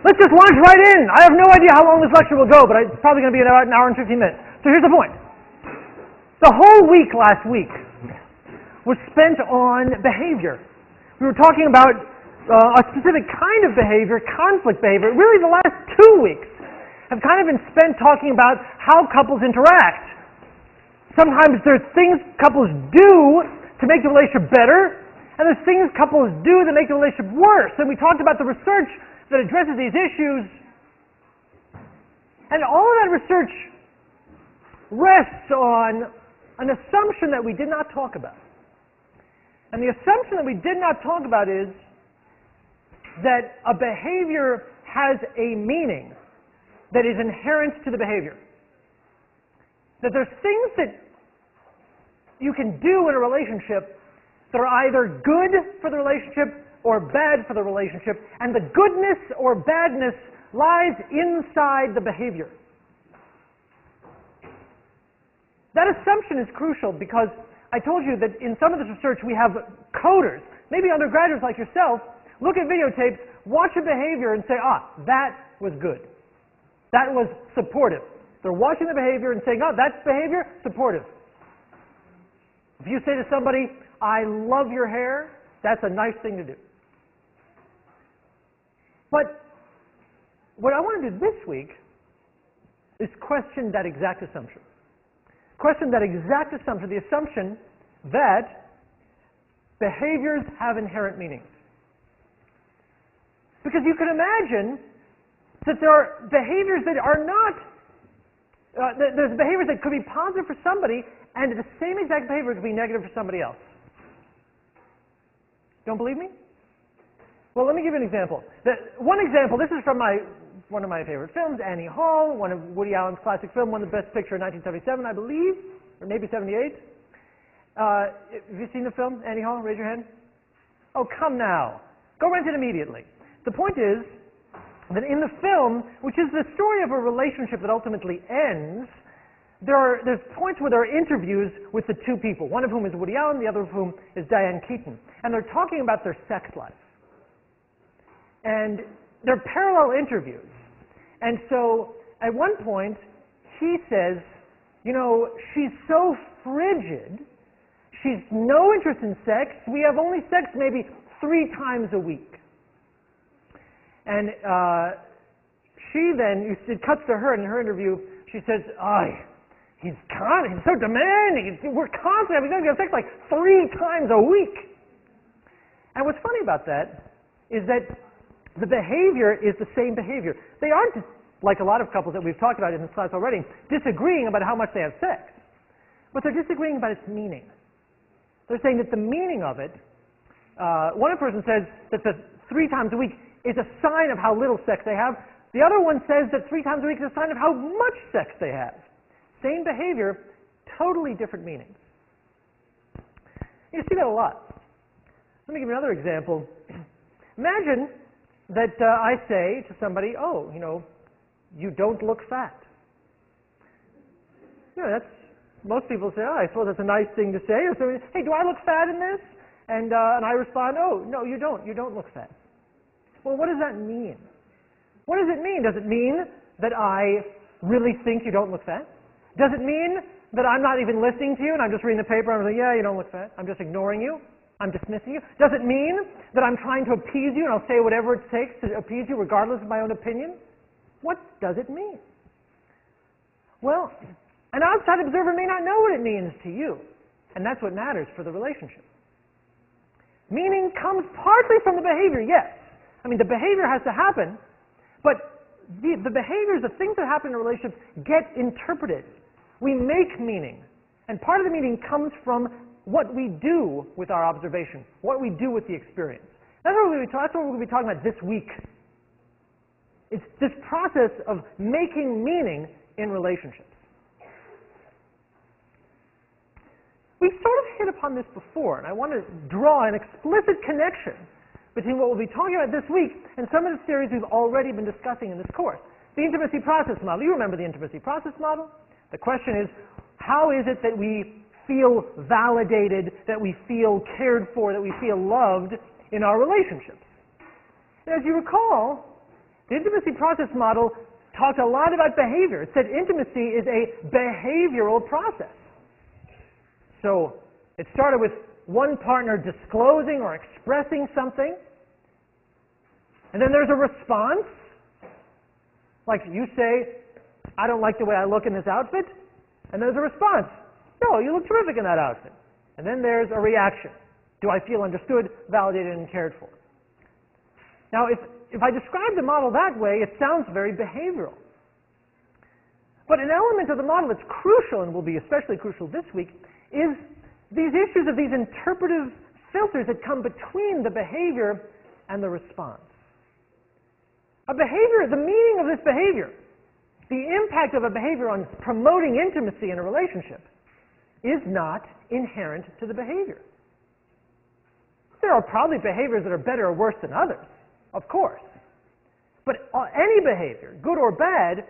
Let's just launch right in. I have no idea how long this lecture will go, but it's probably going to be about an hour and 15 minutes. So here's the point. The whole week last week was spent on behavior. We were talking about a specific kind of behavior, conflict behavior. Really, the last 2 weeks have kind of been spent talking about how couples interact. Sometimes there's things couples do to make the relationship better, and there's things couples do that make the relationship worse. And we talked about the research that addresses these issues, and all of that research rests on an assumption that we did not talk about. And the assumption that we did not talk about is that a behavior has a meaning that is inherent to the behavior. That there's things that you can do in a relationship that are either good for the relationship or bad for the relationship, and the goodness or badness lies inside the behavior. That assumption is crucial because I told you that in some of this research we have coders, maybe undergraduates like yourself, look at videotapes, watch a behavior and say, that was good. That was supportive. They're watching the behavior and saying, that behavior, supportive. If you say to somebody, I love your hair, that's a nice thing to do. But what I want to do this week is question that exact assumption. Question that exact assumption, the assumption that behaviors have inherent meanings. Because you can imagine that there are behaviors that are not, there's behaviors that could be positive for somebody, and the same exact behavior could be negative for somebody else. Don't believe me? Well, let me give you an example. One example, this is from one of my favorite films, Annie Hall, one of Woody Allen's classic film, won the Best Picture in 1977, I believe, or maybe 78. Have you seen the film, Annie Hall? Raise your hand. Oh, come now. Go rent it immediately. The point is that in the film, which is the story of a relationship that ultimately ends, there's points where there are interviews with the two people, one of whom is Woody Allen, the other of whom is Diane Keaton. And they're talking about their sex life. And they're parallel interviews. And so at one point, he says, she's so frigid, she's no interest in sex, we have only sex maybe 3 times a week. And it cuts to her, and in her interview, she says, he's so demanding, we're constantly having sex like 3 times a week. And what's funny about that is that the behavior is the same behavior. They aren't, like a lot of couples that we've talked about in this class already, disagreeing about how much they have sex. But they're disagreeing about its meaning. They're saying that the meaning of it, one person says that the 3 times a week is a sign of how little sex they have. The other one says that 3 times a week is a sign of how much sex they have. Same behavior, totally different meanings. You see that a lot. Let me give you another example. Imagine that I say to somebody, you don't look fat. Most people say, I suppose that's a nice thing to say. Or so, hey, do I look fat in this? And I respond, no, you don't. You don't look fat. Well, what does that mean? What does it mean? Does it mean that I really think you don't look fat? Does it mean that I'm not even listening to you and I'm just reading the paper and I'm like, yeah, you don't look fat. I'm just ignoring you. I'm dismissing you. Does it mean that I'm trying to appease you and I'll say whatever it takes to appease you regardless of my own opinion? What does it mean? Well, an outside observer may not know what it means to you, and that's what matters for the relationship. Meaning comes partly from the behavior, yes. I mean, the behavior has to happen, but the behaviors, the things that happen in a relationship get interpreted. We make meaning, and part of the meaning comes from what we do with our observation, what we do with the experience. That's what we're going to be talking about this week. It's this process of making meaning in relationships. We've sort of hit upon this before, and I want to draw an explicit connection between what we'll be talking about this week and some of the theories we've already been discussing in this course. The intimacy process model. You remember the intimacy process model? The question is, how is it that we feel validated, that we feel cared for, that we feel loved in our relationships? And as you recall, the The intimacy process model talked a lot about behavior. It said intimacy is a behavioral process. So it started with one partner disclosing or expressing something, and then there's a response. Like you say, I don't like the way I look in this outfit, and there's a response. No, you look terrific in that outfit. And then there's a reaction. Do I feel understood, validated, and cared for? Now, if I describe the model that way, it sounds very behavioral. But an element of the model that's crucial, and will be especially crucial this week, is these issues of these interpretive filters that come between the behavior and the response. A behavior, the meaning of this behavior, the impact of a behavior on promoting intimacy in a relationship is not inherent to the behavior. There are probably behaviors that are better or worse than others, of course. But any behavior, good or bad,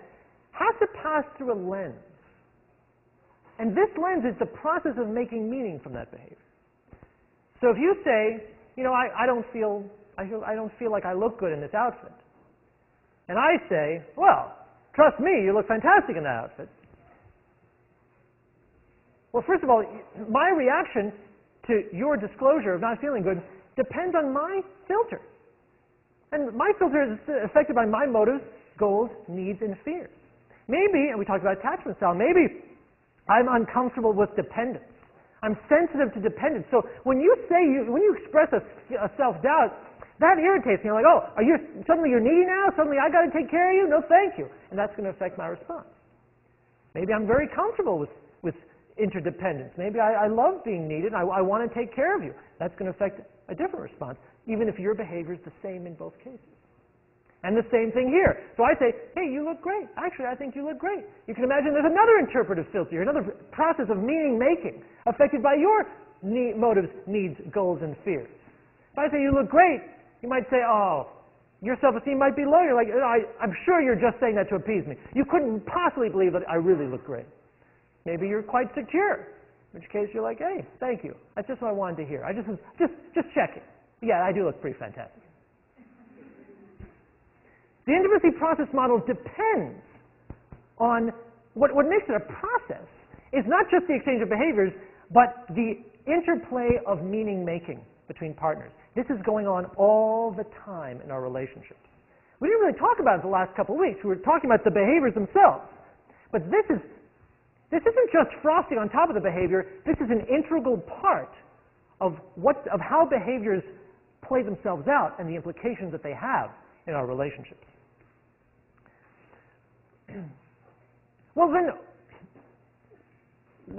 has to pass through a lens. And this lens is the process of making meaning from that behavior. So if you say, you know, I don't feel like I look good in this outfit. And I say, well, trust me, you look fantastic in that outfit. Well, first of all, my reaction to your disclosure of not feeling good depends on my filter. And my filter is affected by my motives, goals, needs, and fears. Maybe, and we talked about attachment style, maybe I'm uncomfortable with dependence. I'm sensitive to dependence. So when you express a self-doubt, that irritates me. I'm like, oh, suddenly you're needy now? Suddenly I got to take care of you? No, thank you. And that's going to affect my response. Maybe I'm very comfortable with interdependence. Maybe I love being needed. I want to take care of you. That's going to affect a different response, even if your behavior is the same in both cases. And the same thing here. So I say, hey, you look great. Actually, I think you look great. You can imagine there's another interpretive filter, another process of meaning-making affected by your motives, needs, goals, and fears. If I say you look great, you might say, oh, your self-esteem might be low. You're like, I'm sure you're just saying that to appease me. You couldn't possibly believe that I really look great. Maybe you're quite secure, in which case you're like, hey, thank you. That's just what I wanted to hear. I just checking. Yeah, I do look pretty fantastic. The intimacy process model depends on what makes it a process is not just the exchange of behaviors, but the interplay of meaning-making between partners. This is going on all the time in our relationships. We didn't really talk about it the last couple of weeks. We were talking about the behaviors themselves. But this isn't just frosting on top of the behavior. This is an integral part of how behaviors play themselves out and the implications that they have in our relationships. Well then,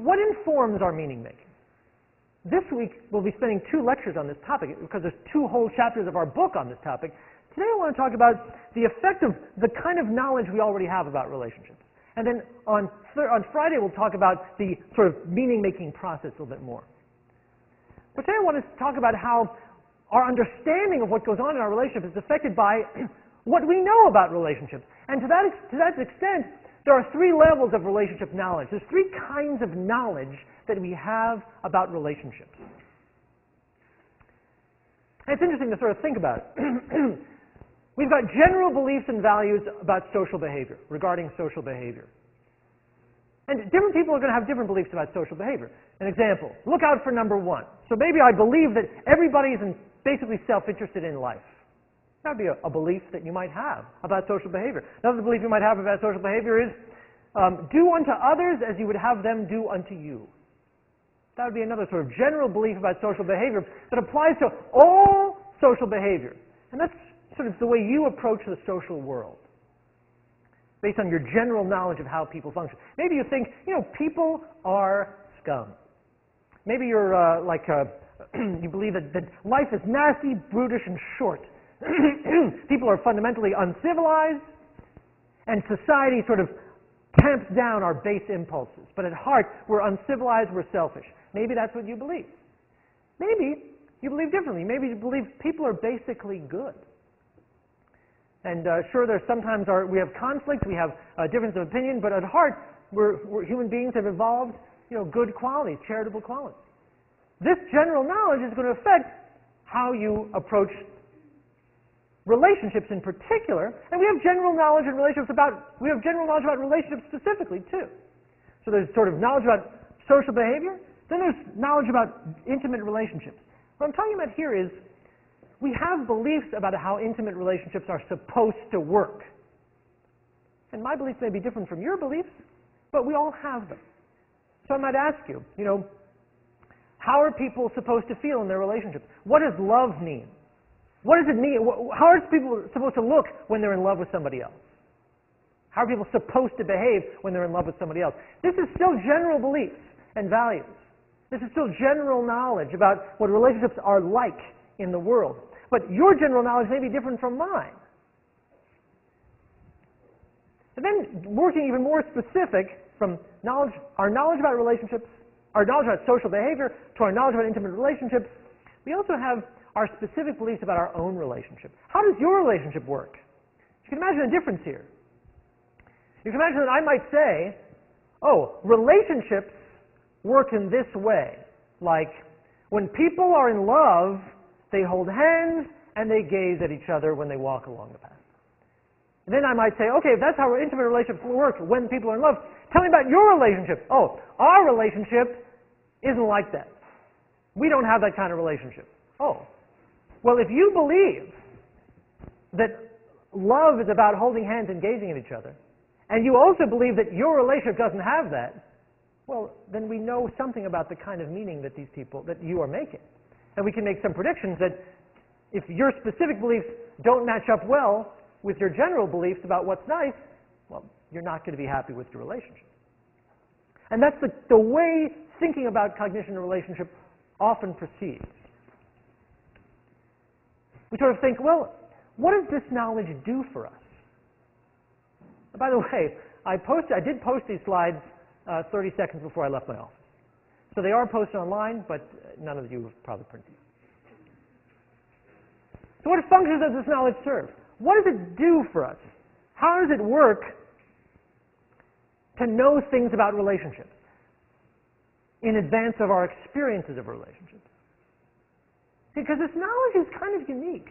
what informs our meaning making? This week we'll be spending 2 lectures on this topic because there's 2 whole chapters of our book on this topic. Today I want to talk about the effect of the kind of knowledge we already have about relationships. And then on Friday we'll talk about the sort of meaning-making process a little bit more. But today I want to talk about how our understanding of what goes on in our relationship is affected by what we know about relationships. And to that extent, there are 3 levels of relationship knowledge. There's 3 kinds of knowledge that we have about relationships. And it's interesting to sort of think about it. We've got general beliefs and values about social behavior, regarding social behavior. And different people are going to have different beliefs about social behavior. An example, look out for number 1. So maybe I believe that everybody is basically self-interested in life. That would be a belief that you might have about social behavior. Another belief you might have about social behavior is do unto others as you would have them do unto you. That would be another sort of general belief about social behavior that applies to all social behavior. And that's sort of the way you approach the social world, based on your general knowledge of how people function. Maybe you think, people are scum. Maybe you're you believe that life is nasty, brutish, and short. People are fundamentally uncivilized, and society sort of tamps down our base impulses. But at heart, we're uncivilized, we're selfish. Maybe that's what you believe. Maybe you believe differently. Maybe you believe people are basically good. And sure, there's sometimes we have conflict, we have a difference of opinion, but at heart, we're human beings have evolved, good qualities, charitable qualities. This general knowledge is going to affect how you approach relationships in particular, and we have general knowledge about relationships specifically too. So there's sort of knowledge about social behavior, then there's knowledge about intimate relationships. What I'm talking about here is we have beliefs about how intimate relationships are supposed to work. And my beliefs may be different from your beliefs, but we all have them. So I might ask you, how are people supposed to feel in their relationships? What does love mean? What does it mean? How are people supposed to look when they're in love with somebody else? How are people supposed to behave when they're in love with somebody else? This is still general beliefs and values. This is still general knowledge about what relationships are like in the world. But your general knowledge may be different from mine. And then working even more specific from our knowledge about relationships, our knowledge about social behavior, to our knowledge about intimate relationships, we also have our specific beliefs about our own relationship. How does your relationship work? You can imagine a difference here. You can imagine that I might say, relationships work in this way. Like, when people are in love, they hold hands and they gaze at each other when they walk along the path. And then I might say, okay, if that's how intimate relationships work when people are in love, tell me about your relationship. Our relationship isn't like that. We don't have that kind of relationship. Well, if you believe that love is about holding hands and gazing at each other, and you also believe that your relationship doesn't have that, well, then we know something about the kind of meaning that that you are making. And we can make some predictions that if your specific beliefs don't match up well with your general beliefs about what's nice, well, you're not going to be happy with your relationship. And that's the way thinking about cognition and relationship often proceeds. We sort of think, well, what does this knowledge do for us? By the way, I did post these slides 30 seconds before I left my office. So they are posted online, but none of you have probably printed them. So what functions does this knowledge serve? What does it do for us? How does it work to know things about relationships in advance of our experiences of relationships? Because this knowledge is kind of unique.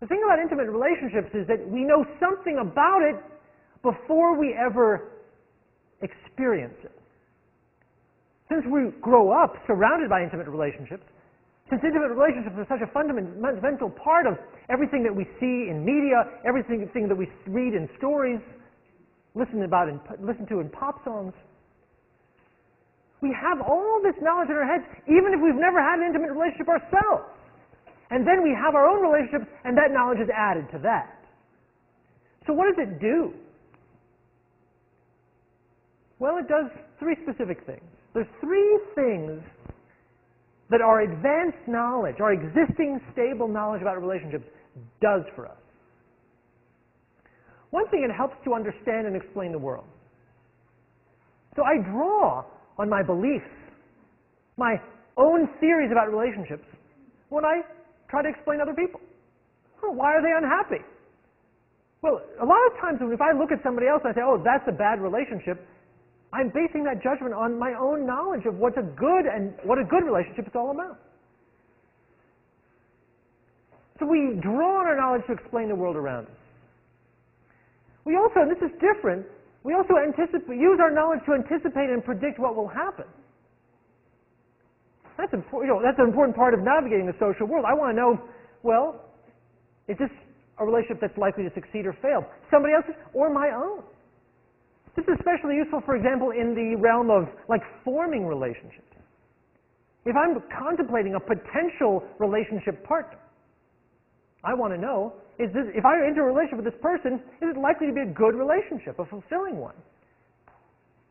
The thing about intimate relationships is that we know something about it before we ever experience it. Since we grow up surrounded by intimate relationships, since intimate relationships are such a fundamental part of everything that we see in media, everything that we read in stories, listen to in pop songs, we have all this knowledge in our heads, even if we've never had an intimate relationship ourselves. And then we have our own relationships, and that knowledge is added to that. So what does it do? Well, it does three specific things. There's three things that our advanced knowledge, our existing stable knowledge about relationships does for us. One thing, it helps to understand and explain the world. So I draw on my beliefs, my own theories about relationships, when I try to explain other people. Why are they unhappy? Well, a lot of times if I look at somebody else and I say, that's a bad relationship, I'm basing that judgment on my own knowledge of what a good relationship is all about. So we draw on our knowledge to explain the world around us. We also, and this is different, we also use our knowledge to anticipate and predict what will happen. That's an important part of navigating the social world. I want to know, well, is this a relationship that's likely to succeed or fail? Somebody else's or my own? This is especially useful, for example, in the realm of forming relationships. If I'm contemplating a potential relationship partner, I want to know, if I enter a relationship with this person, is it likely to be a good relationship, a fulfilling one?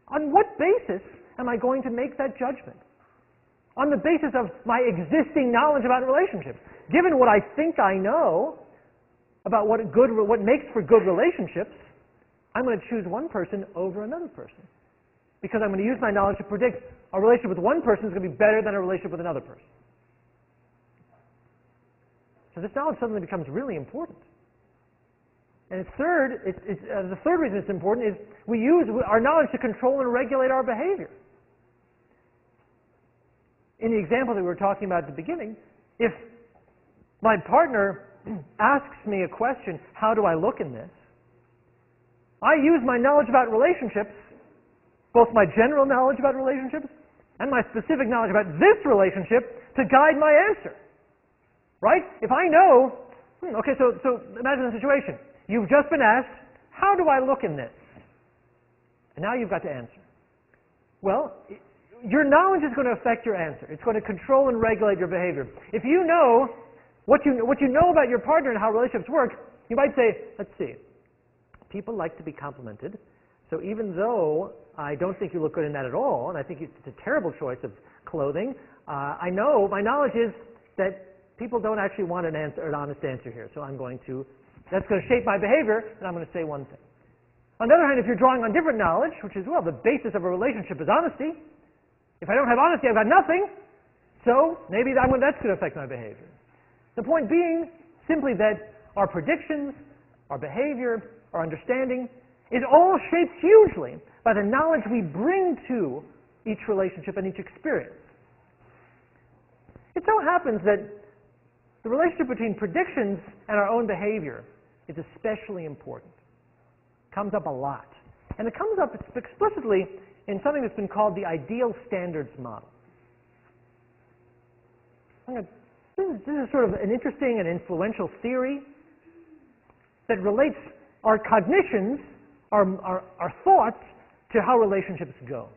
On what basis am I going to make that judgment? On the basis of my existing knowledge about relationships. Given what I think I know about what makes for good relationships, I'm going to choose one person over another person. Because I'm going to use my knowledge to predict a relationship with one person is going to be better than a relationship with another person. So this knowledge suddenly becomes really important. And the third reason it's important is we use our knowledge to control and regulate our behavior. In the example that we were talking about at the beginning, if my partner asks me a question, how do I look in this? I use my knowledge about relationships, both my general knowledge about relationships and my specific knowledge about this relationship to guide my answer. Right? If I know, okay, so imagine the situation. You've just been asked, how do I look in this? And now you've got to answer. Well, your knowledge is going to affect your answer. It's going to control and regulate your behavior. If you know what you know about your partner and how relationships work, you might say, let's see, people like to be complimented, so even though I don't think you look good in that at all, and I think it's a terrible choice of clothing, I know, my knowledge is that people don't actually want an honest answer here, so that's going to shape my behavior, and I'm going to say one thing. On the other hand, if you're drawing on different knowledge, which is, well, the basis of a relationship is honesty. If I don't have honesty, I've got nothing. So maybe that's going to affect my behavior. The point being simply that our predictions, our behavior, our understanding is all shaped hugely by the knowledge we bring to each relationship and each experience. It so happens that the relationship between predictions and our own behavior is especially important. Comes up a lot. And it comes up explicitly in something that's been called the ideal standards model. This is sort of an interesting and influential theory that relates our cognitions, our thoughts, to how relationships go.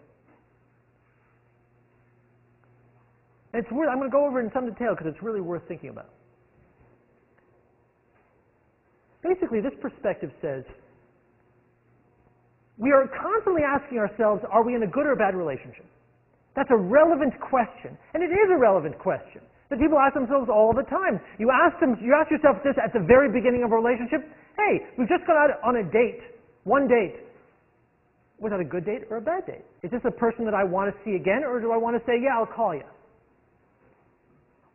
And it's worth, I'm going to go over it in some detail because it's really worth thinking about. Basically, this perspective says we are constantly asking ourselves, are we in a good or bad relationship? That's a relevant question, and it is a relevant question that people ask themselves all the time. You ask yourself this at the very beginning of a relationship. Hey, we've just gone out on a date, one date. Was that a good date or a bad date? Is this a person that I want to see again, or do I want to say, yeah, I'll call you?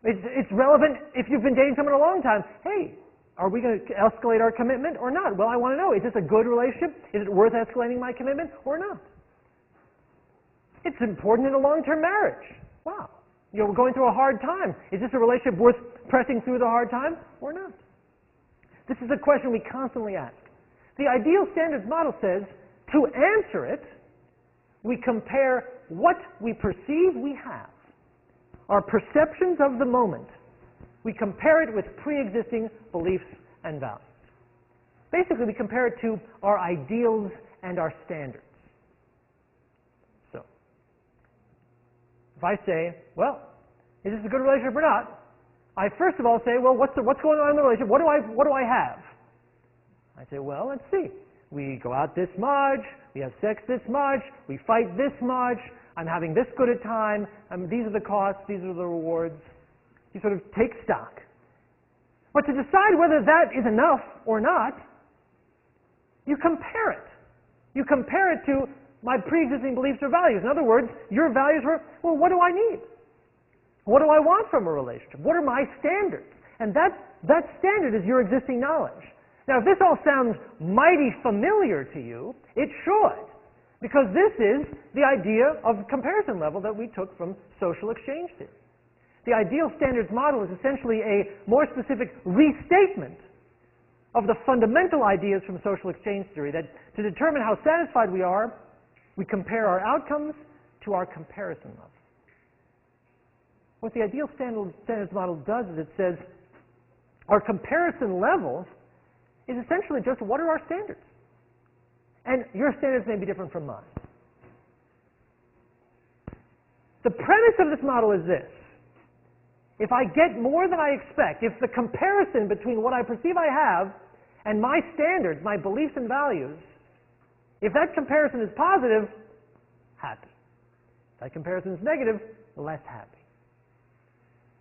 It's relevant if you've been dating someone a long time. Hey, are we going to escalate our commitment or not? Well, I want to know, is this a good relationship? Is it worth escalating my commitment or not? It's important in a long-term marriage. Wow. We're going through a hard time. Is this a relationship worth pressing through the hard time or not? This is a question we constantly ask. The ideal standards model says, to answer it, we compare what we perceive we have, our perceptions of the moment. We compare it with pre-existing beliefs and values. Basically, we compare it to our ideals and our standards. So, if I say, well, is this a good relationship or not? I first of all say, well, what's going on in the relationship? What do I have? I say, well, let's see. We go out this much, we have sex this much, we fight this much, I'm having this good a time, these are the costs, these are the rewards. You sort of take stock. But to decide whether that is enough or not, you compare it. You compare it to my pre-existing beliefs or values. In other words, your values were, well, what do I need? What do I want from a relationship? What are my standards? And that standard is your existing knowledge. Now, if this all sounds mighty familiar to you, it should, because this is the idea of comparison level that we took from social exchange theory. The ideal standards model is essentially a more specific restatement of the fundamental ideas from social exchange theory, that to determine how satisfied we are, we compare our outcomes to our comparison level. What the ideal standards model does is it says our comparison level is essentially just what are our standards. And your standards may be different from mine. The premise of this model is this. If I get more than I expect, if the comparison between what I perceive I have and my standards, my beliefs and values, if that comparison is positive, happy. If that comparison is negative, less happy.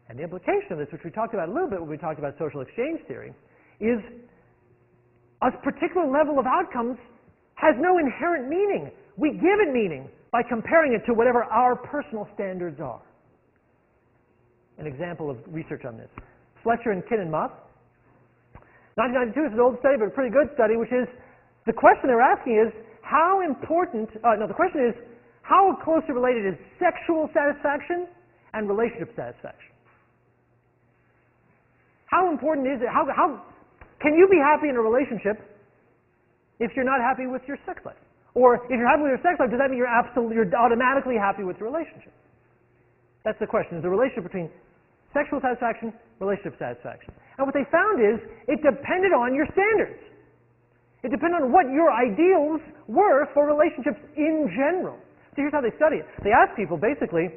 And the implication of this, which we talked about a little bit when we talked about social exchange theory, is a particular level of outcomes has no inherent meaning. We give it meaning by comparing it to whatever our personal standards are. An example of research on this. Fletcher and Kinenmoth. 1992 is an old study, but a pretty good study, which is, the question they're asking is, the question is, how closely related is sexual satisfaction and relationship satisfaction? how important is it, how can you be happy in a relationship if you're not happy with your sex life? Or if you're happy with your sex life, does that mean you're automatically happy with your relationship? That's the question. Is the relationship between sexual satisfaction, relationship satisfaction? And what they found is it depended on your standards. It depended on what your ideals were for relationships in general. So here's how they study it. They ask people, basically,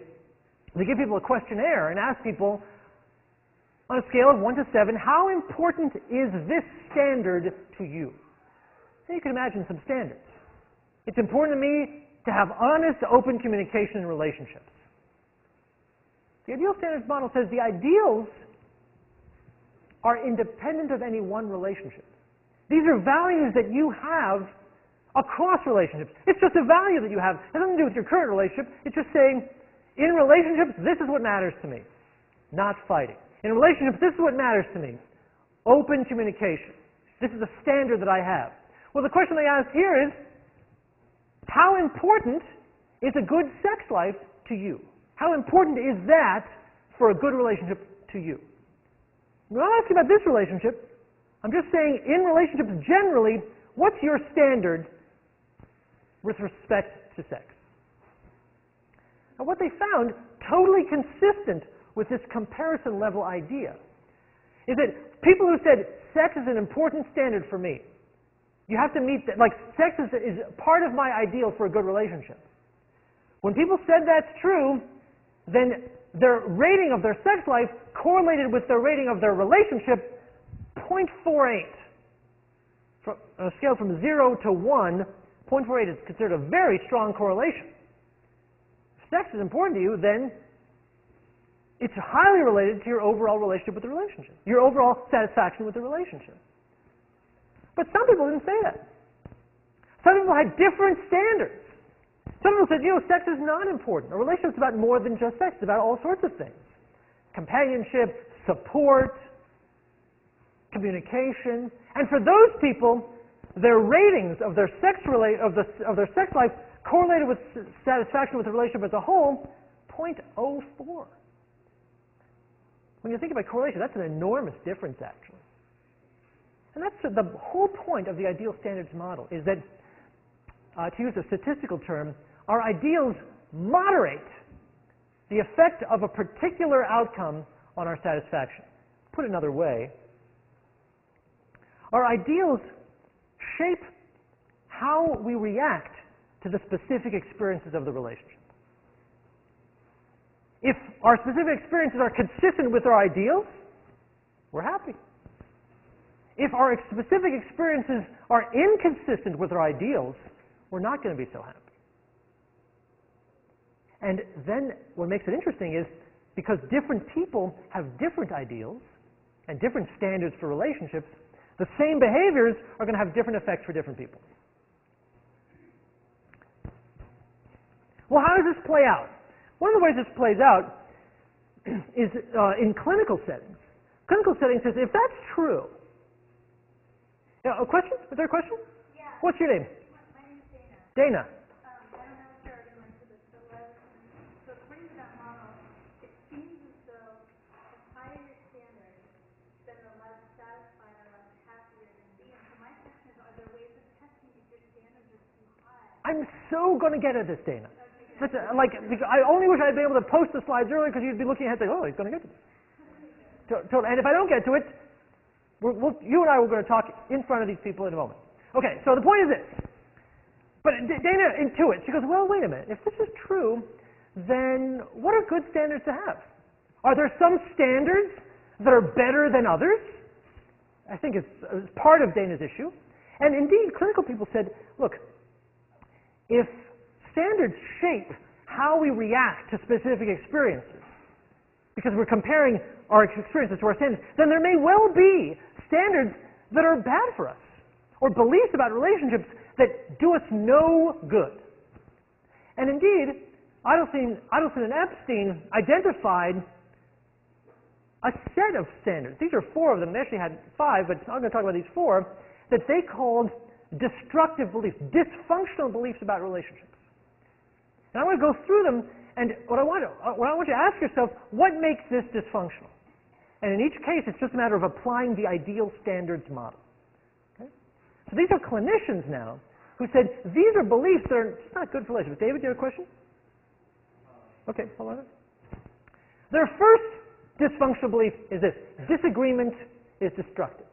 they give people a questionnaire and ask people, on a scale of 1 to 7, how important is this standard to you? And you can imagine some standards. It's important to me to have honest, open communication in relationships. The ideal standards model says the ideals are independent of any one relationship. These are values that you have across relationships. It's just a value that you have. It has nothing to do with your current relationship. It's just saying, in relationships, this is what matters to me, not fighting. In relationships, this is what matters to me, open communication. This is a standard that I have. Well, the question they asked here is, how important is a good sex life to you? How important is that for a good relationship to you? I'm not asking about this relationship. I'm just saying, in relationships generally, what's your standard with respect to sex? And what they found, totally consistent with this comparison level idea, is that people who said, sex is an important standard for me, you have to meet that, like sex is part of my ideal for a good relationship. When people said that's true, then their rating of their sex life correlated with their rating of their relationship 0.48. On a scale from 0 to 1, 0.48 is considered a very strong correlation. If sex is important to you, then it's highly related to your overall relationship with the relationship, your overall satisfaction with the relationship. But some people didn't say that. Some people had different standards. Some people said, sex is not important. A relationship's about more than just sex. It's about all sorts of things. Companionship, support, communication. And for those people, their ratings of their sex life correlated with satisfaction with the relationship as a whole, 0.04. When you think about correlation, that's an enormous difference, actually. And that's the whole point of the ideal standards model, is that, to use a statistical term, our ideals moderate the effect of a particular outcome on our satisfaction. Put another way, our ideals shape how we react to the specific experiences of the relationship. If our specific experiences are consistent with our ideals, we're happy. If our specific experiences are inconsistent with our ideals, we're not going to be so happy. And then what makes it interesting is, because different people have different ideals and different standards for relationships, the same behaviors are going to have different effects for different people. Well, how does this play out? One of the ways this plays out is in clinical settings. Clinical settings says, if that's true, a question? Is there a question? Yeah. What's your name? My name is Dana. Dana. I don't know if you already went to this, so according to that model, it seems as though the higher your standards, then the less satisfied or less happy you're going to be. And so my question is, are there ways of testing if your standards are too high? I'm so going to get at this, Dana. Listen, I only wish I'd been able to post the slides earlier, because you'd be looking ahead and say, oh, he's going to get to this. And if I don't get to it, you and I were going to talk in front of these people in a moment. Okay, so the point is this. But Dana intuits. She goes, well, wait a minute. If this is true, then what are good standards to have? Are there some standards that are better than others? I think it's part of Dana's issue. And indeed, clinical people said, look, if standards shape how we react to specific experiences, because we're comparing our experiences to our standards, then there may well be standards that are bad for us, or beliefs about relationships that do us no good. And indeed, Adelson and Epstein identified a set of standards. These are 4 of them. They actually had 5, but I'm going to talk about these 4, that they called destructive beliefs, dysfunctional beliefs about relationships. And I want to go through them, and what I want you to ask yourself, what makes this dysfunctional? And in each case, it's just a matter of applying the ideal standards model. Okay? So these are clinicians now who said, these are beliefs that are just not good for relationships. David, do you have a question? Okay, hold on. Their first dysfunctional belief is this: disagreement is destructive.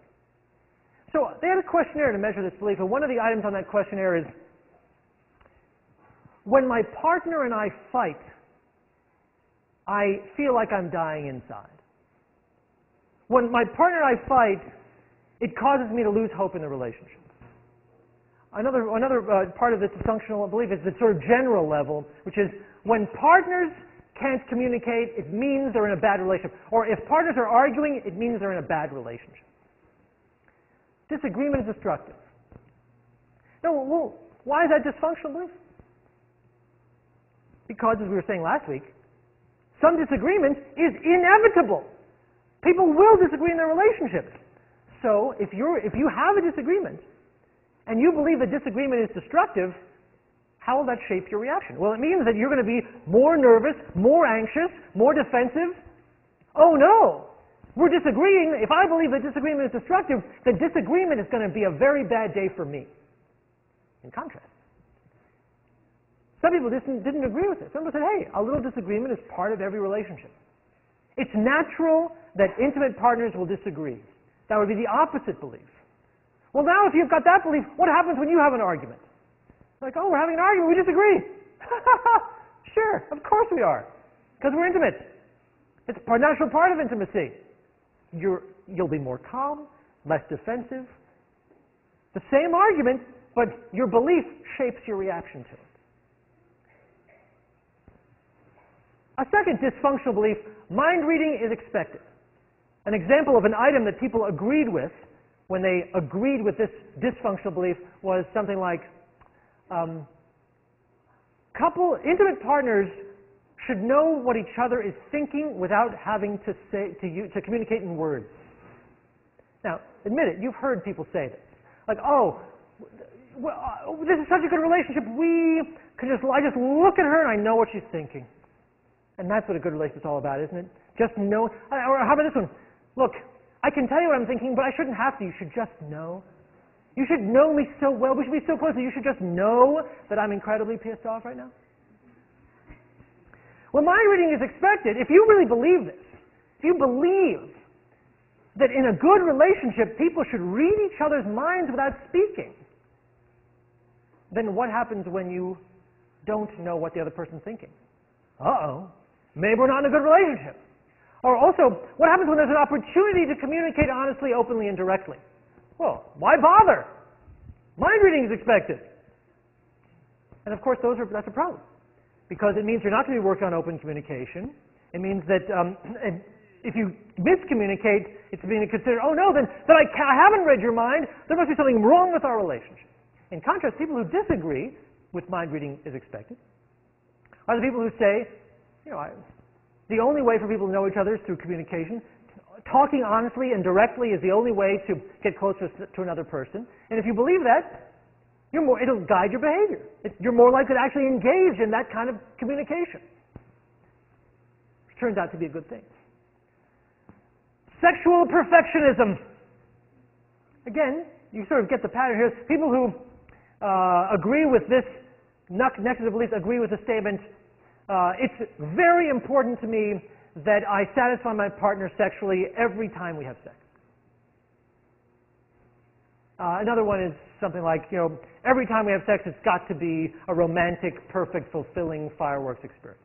So they had a questionnaire to measure this belief, and one of the items on that questionnaire is, when my partner and I fight, I feel like I'm dying inside. When my partner and I fight, it causes me to lose hope in the relationship. Another part of this dysfunctional belief is the sort of general level, which is when partners can't communicate, it means they're in a bad relationship. Or if partners are arguing, it means they're in a bad relationship. Disagreement is destructive. Now, well, why is that dysfunctional belief? Because, as we were saying last week, some disagreement is inevitable. People will disagree in their relationships. So, if you have a disagreement, and you believe that disagreement is destructive, how will that shape your reaction? Well, it means that you're going to be more nervous, more anxious, more defensive. Oh no, we're disagreeing. If I believe that disagreement is destructive, then disagreement is going to be a very bad day for me. In contrast, some people didn't agree with this. Some people said, hey, a little disagreement is part of every relationship. It's natural that intimate partners will disagree. That would be the opposite belief. Well, now if you've got that belief, what happens when you have an argument? Like, oh, we're having an argument, we disagree. Sure, of course we are, because we're intimate. It's a natural part of intimacy. You'll be more calm, less defensive. The same argument, but your belief shapes your reaction to it. A second dysfunctional belief, mind reading is expected. An example of an item that people agreed with when they agreed with this dysfunctional belief was something like, intimate partners should know what each other is thinking without having to communicate in words. Now, admit it, you've heard people say this. Like, oh, this is such a good relationship, I just look at her and I know what she's thinking. And that's what a good relationship is all about, isn't it? Just know. Or how about this one? Look, I can tell you what I'm thinking, but I shouldn't have to. You should just know. You should know me so well. We should be so close that you should just know that I'm incredibly pissed off right now. Well, mind reading is expected. If you really believe this, if you believe that in a good relationship people should read each other's minds without speaking, then what happens when you don't know what the other person's thinking? Uh-oh, maybe we're not in a good relationship. Or also, what happens when there's an opportunity to communicate honestly, openly, and directly? Well, why bother? Mind reading is expected. And of course, that's a problem. Because it means you're not going to be working on open communication. It means that if you miscommunicate, it's being considered, oh no, then I haven't read your mind. There must be something wrong with our relationship. In contrast, people who disagree with mind reading is expected are the people who say, the only way for people to know each other is through communication. Talking honestly and directly is the only way to get closer to another person. And if you believe that, it'll guide your behavior. You're more likely to actually engage in that kind of communication. Which turns out to be a good thing. Sexual perfectionism. Again, you sort of get the pattern here. People who agree with this nexus of beliefs agree with the statement, it's very important to me that I satisfy my partner sexually every time we have sex. Another one is something like, every time we have sex, it's got to be a romantic, perfect, fulfilling fireworks experience.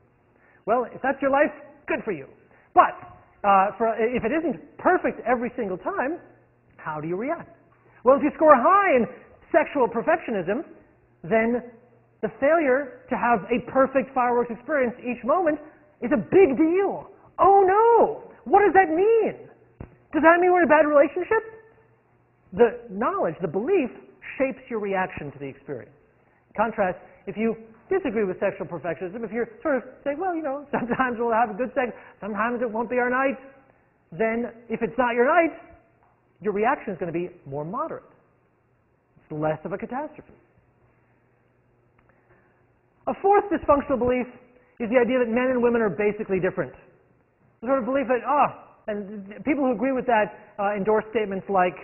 Well, if that's your life, good for you. But if it isn't perfect every single time, how do you react? Well, if you score high in sexual perfectionism, then the failure to have a perfect fireworks experience each moment is a big deal. Oh no! What does that mean? Does that mean we're in a bad relationship? The knowledge, the belief, shapes your reaction to the experience. In contrast, if you disagree with sexual perfectionism, if you're sort of saying, well, sometimes we'll have a good sex, sometimes it won't be our night, then if it's not your night, your reaction is going to be more moderate. It's less of a catastrophe. A fourth dysfunctional belief is the idea that men and women are basically different. The sort of belief that, And people who agree with that endorse statements like,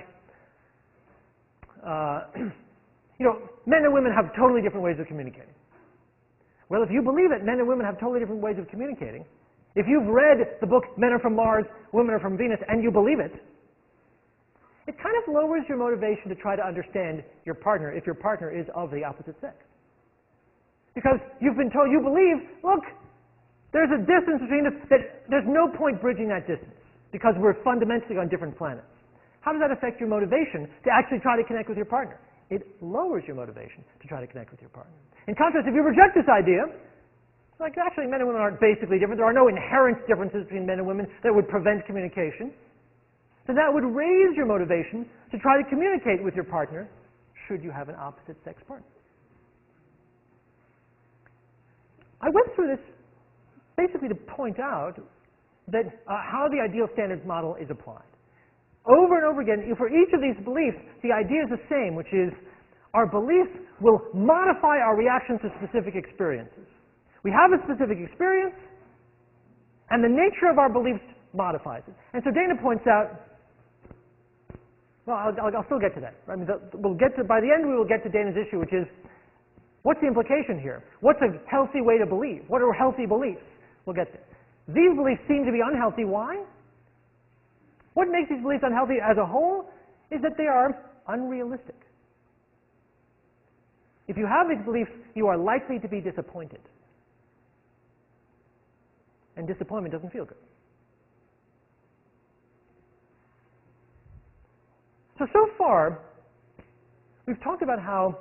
men and women have totally different ways of communicating. Well, if you believe that men and women have totally different ways of communicating, if you've read the book Men Are From Mars, Women Are From Venus, and you believe it, it kind of lowers your motivation to try to understand your partner if your partner is of the opposite sex. Because you've been told, you believe, look, there's a distance between us that there's no point bridging that distance because we're fundamentally on different planets. How does that affect your motivation to actually try to connect with your partner? It lowers your motivation to try to connect with your partner. In contrast, if you reject this idea, like actually men and women aren't basically different, there are no inherent differences between men and women that would prevent communication, then that would raise your motivation to try to communicate with your partner should you have an opposite sex partner. I went through this basically to point out that how the ideal standards model is applied. Over and over again, for each of these beliefs, the idea is the same, which is our beliefs will modify our reactions to specific experiences. We have a specific experience, and the nature of our beliefs modifies it. And so Dana points out, well, I'll still get to that. I mean, by the end, we will get to Dana's issue, which is, what's the implication here? What's a healthy way to believe? What are healthy beliefs? We'll get there. These beliefs seem to be unhealthy. Why? What makes these beliefs unhealthy as a whole is that they are unrealistic. If you have these beliefs, you are likely to be disappointed. And disappointment doesn't feel good. So far, we've talked about how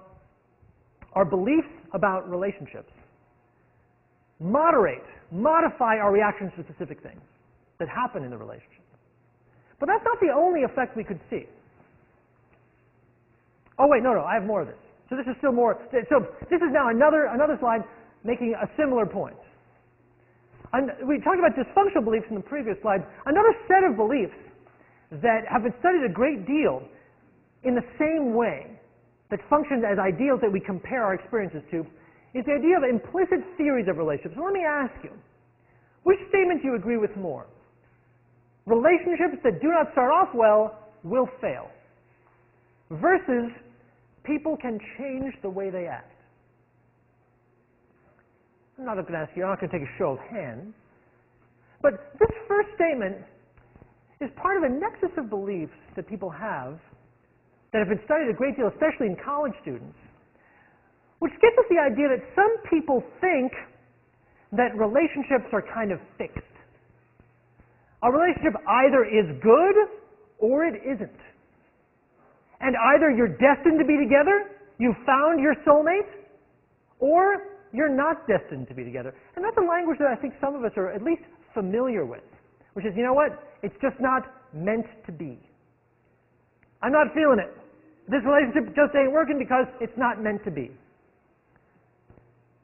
our beliefs about relationships modify our reactions to specific things that happen in the relationship. But that's not the only effect we could see. Oh wait, no, I have more of this. So this is still more. So this is now another slide making a similar point. And we talked about dysfunctional beliefs in the previous slide. Another set of beliefs that have been studied a great deal in the same way, that functions as ideals that we compare our experiences to, is the idea of implicit theories of relationships. So let me ask you, which statement do you agree with more? Relationships that do not start off well will fail, versus people can change the way they act. I'm not going to ask you, I'm not going to take a show of hands, but this first statement is part of a nexus of beliefs that people have that have been studied a great deal, especially in college students, which gets us the idea that some people think that relationships are kind of fixed. A relationship either is good or it isn't. And either you're destined to be together, you found your soulmate, or you're not destined to be together. And that's a language that I think some of us are at least familiar with, which is, you know what? It's just not meant to be. I'm not feeling it. This relationship just ain't working because it's not meant to be.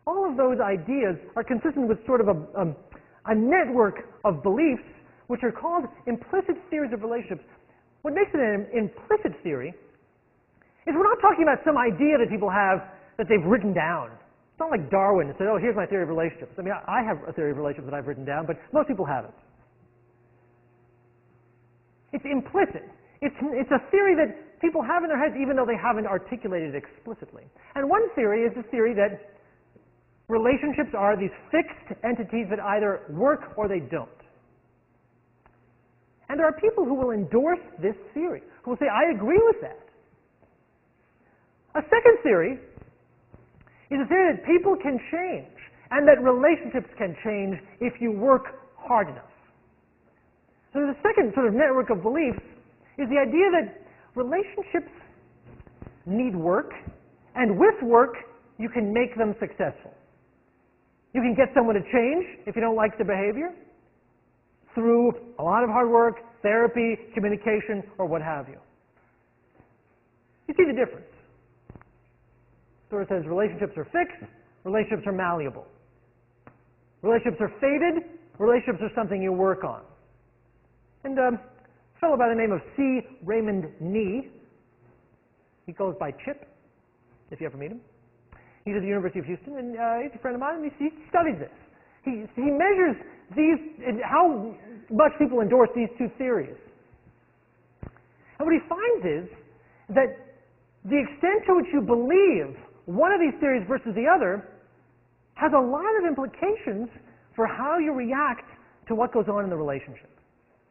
All of those ideas are consistent with sort of a network of beliefs which are called implicit theories of relationships. What makes it an implicit theory is we're not talking about some idea that people have that they've written down. It's not like Darwin said, oh, here's my theory of relationships. I mean, I have a theory of relationships that I've written down, but most people haven't. It's implicit. It's a theory that people have in their heads even though they haven't articulated it explicitly. And one theory is the theory that relationships are these fixed entities that either work or they don't. And there are people who will endorse this theory, who will say, I agree with that. A second theory is a theory that people can change and that relationships can change if you work hard enough. So the second sort of network of beliefs is the idea that relationships need work, and with work, you can make them successful. You can get someone to change if you don't like the behavior through a lot of hard work, therapy, communication, or what have you. You see the difference. So it says relationships are fixed, relationships are malleable. Relationships are fated, relationships are something you work on. And a fellow by the name of C. Raymond Nee, he goes by Chip, if you ever meet him. He's at the University of Houston, and he's a friend of mine, and he studies this. He measures how much people endorse these two theories. And what he finds is that the extent to which you believe one of these theories versus the other has a lot of implications for how you react to what goes on in the relationship.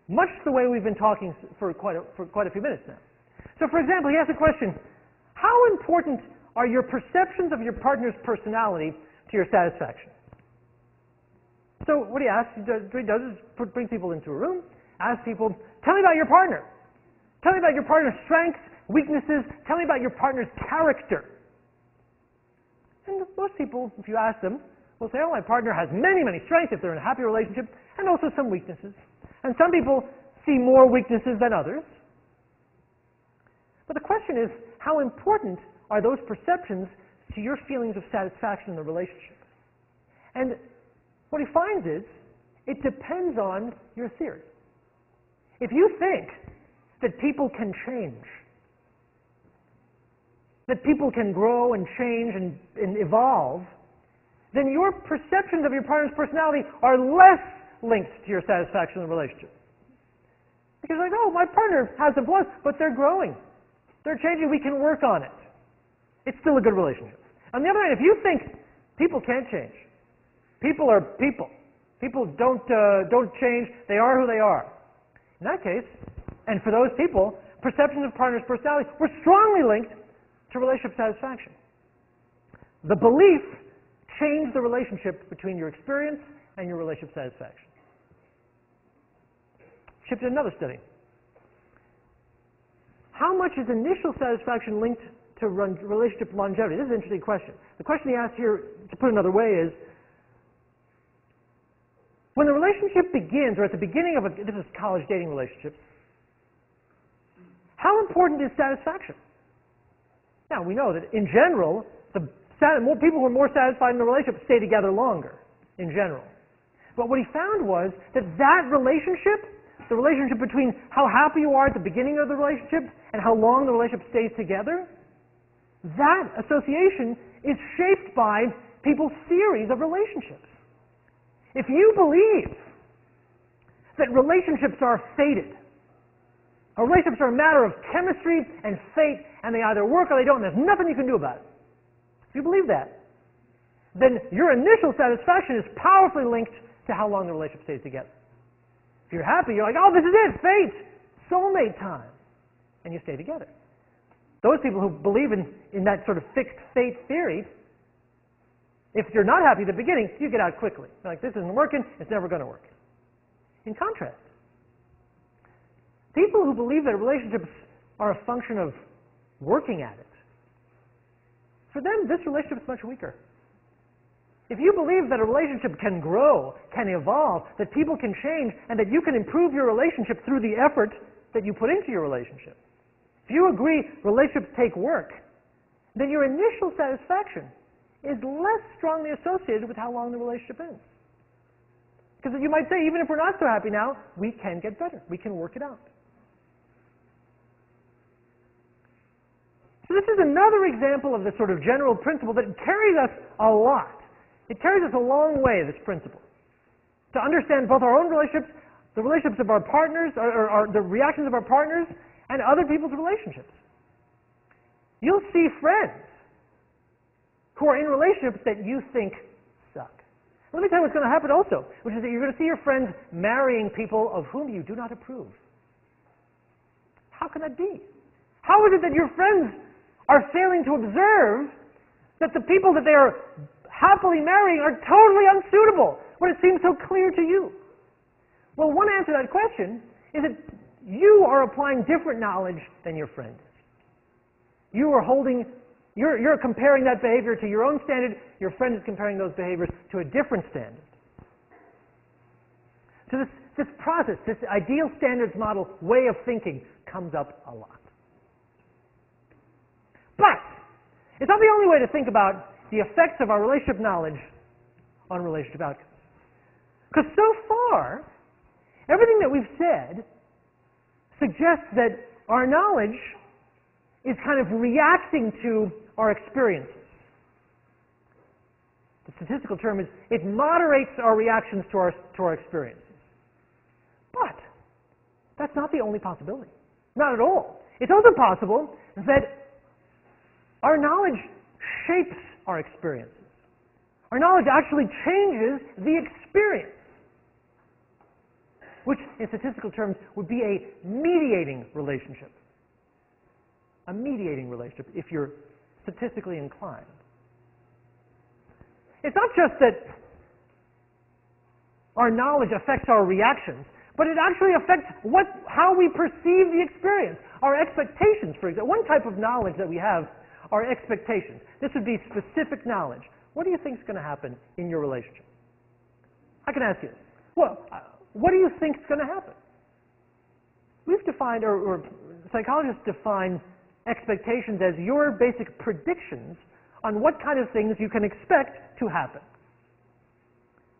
Much the way we've been talking for quite a few minutes now. So for example, he asks a question, how important are your perceptions of your partner's personality to your satisfaction? So what he asks, what he does is bring people into a room, ask people, tell me about your partner. Tell me about your partner's strengths, weaknesses, tell me about your partner's character. And most people, if you ask them, will say, oh, my partner has many, many strengths if they're in a happy relationship, and also some weaknesses. And some people see more weaknesses than others. But the question is, how important are those perceptions to your feelings of satisfaction in the relationship? And what he finds is, it depends on your theory. If you think that people can change, that people can grow and change and evolve, then your perceptions of your partner's personality are less linked to your satisfaction in the relationship. Because you're like, oh, my partner has some flaws, but they're growing. They're changing, we can work on it. It's still a good relationship. On the other hand, if you think people can't change, people are people. People don't change, they are who they are. In that case, and for those people, perceptions of partner's personality were strongly linked to relationship satisfaction. The belief changed the relationship between your experience and your relationship satisfaction. Shift to another study. How much is initial satisfaction linked to relationship longevity? This is an interesting question. The question he asks here, to put it another way, is when the relationship begins, or at the beginning of this is college dating relationships, how important is satisfaction? Now, we know that in general, more people who are more satisfied in the relationship stay together longer, in general. But what he found was that relationship, the relationship between how happy you are at the beginning of the relationship and how long the relationship stays together, that association is shaped by people's theories of relationships. If you believe that relationships are fated, relationships are a matter of chemistry and fate, and they either work or they don't, and there's nothing you can do about it. If you believe that, then your initial satisfaction is powerfully linked to how long the relationship stays together. If you're happy, you're like, oh, this is it, fate, soulmate time, and you stay together. Those people who believe in that sort of fixed fate theory, if you're not happy at the beginning, you get out quickly. You're like, this isn't working, it's never going to work. In contrast, people who believe that relationships are a function of working at it, for them, this relationship is much weaker. If you believe that a relationship can grow, can evolve, that people can change, and that you can improve your relationship through the effort that you put into your relationship, if you agree relationships take work, then your initial satisfaction is less strongly associated with how long the relationship ends. Because you might say, even if we're not so happy now, we can get better. We can work it out. So this is another example of the sort of general principle that carries us a lot. It carries us a long way, this principle. To understand both our own relationships, the relationships of our partners, or the reactions of our partners, and other people's relationships. You'll see friends who are in relationships that you think suck. Let me tell you what's going to happen also, which is that you're going to see your friends marrying people of whom you do not approve. How can that be? How is it that your friends are failing to observe that the people that they are happily marrying are totally unsuitable when it seems so clear to you? Well, one answer to that question is that you are applying different knowledge than your friend is. You're comparing that behavior to your own standard, your friend is comparing those behaviors to a different standard. So this process, this ideal standards model way of thinking comes up a lot. But it's not the only way to think about the effects of our relationship knowledge on relationship outcomes. Because so far, everything that we've said suggests that our knowledge is kind of reacting to our experiences. The statistical term is it moderates our reactions to our experiences. But that's not the only possibility. Not at all. It's also possible that our knowledge shapes our experiences. Our knowledge actually changes the experience, which in statistical terms would be a mediating relationship. A mediating relationship if you're statistically inclined. It's not just that our knowledge affects our reactions, but it actually affects how we perceive the experience. Our expectations, for example. One type of knowledge that we have are expectations. This would be specific knowledge. What do you think is going to happen in your relationship? I can ask you, well, what do you think is going to happen? We've defined, or psychologists define expectations as your basic predictions on what kind of things you can expect to happen.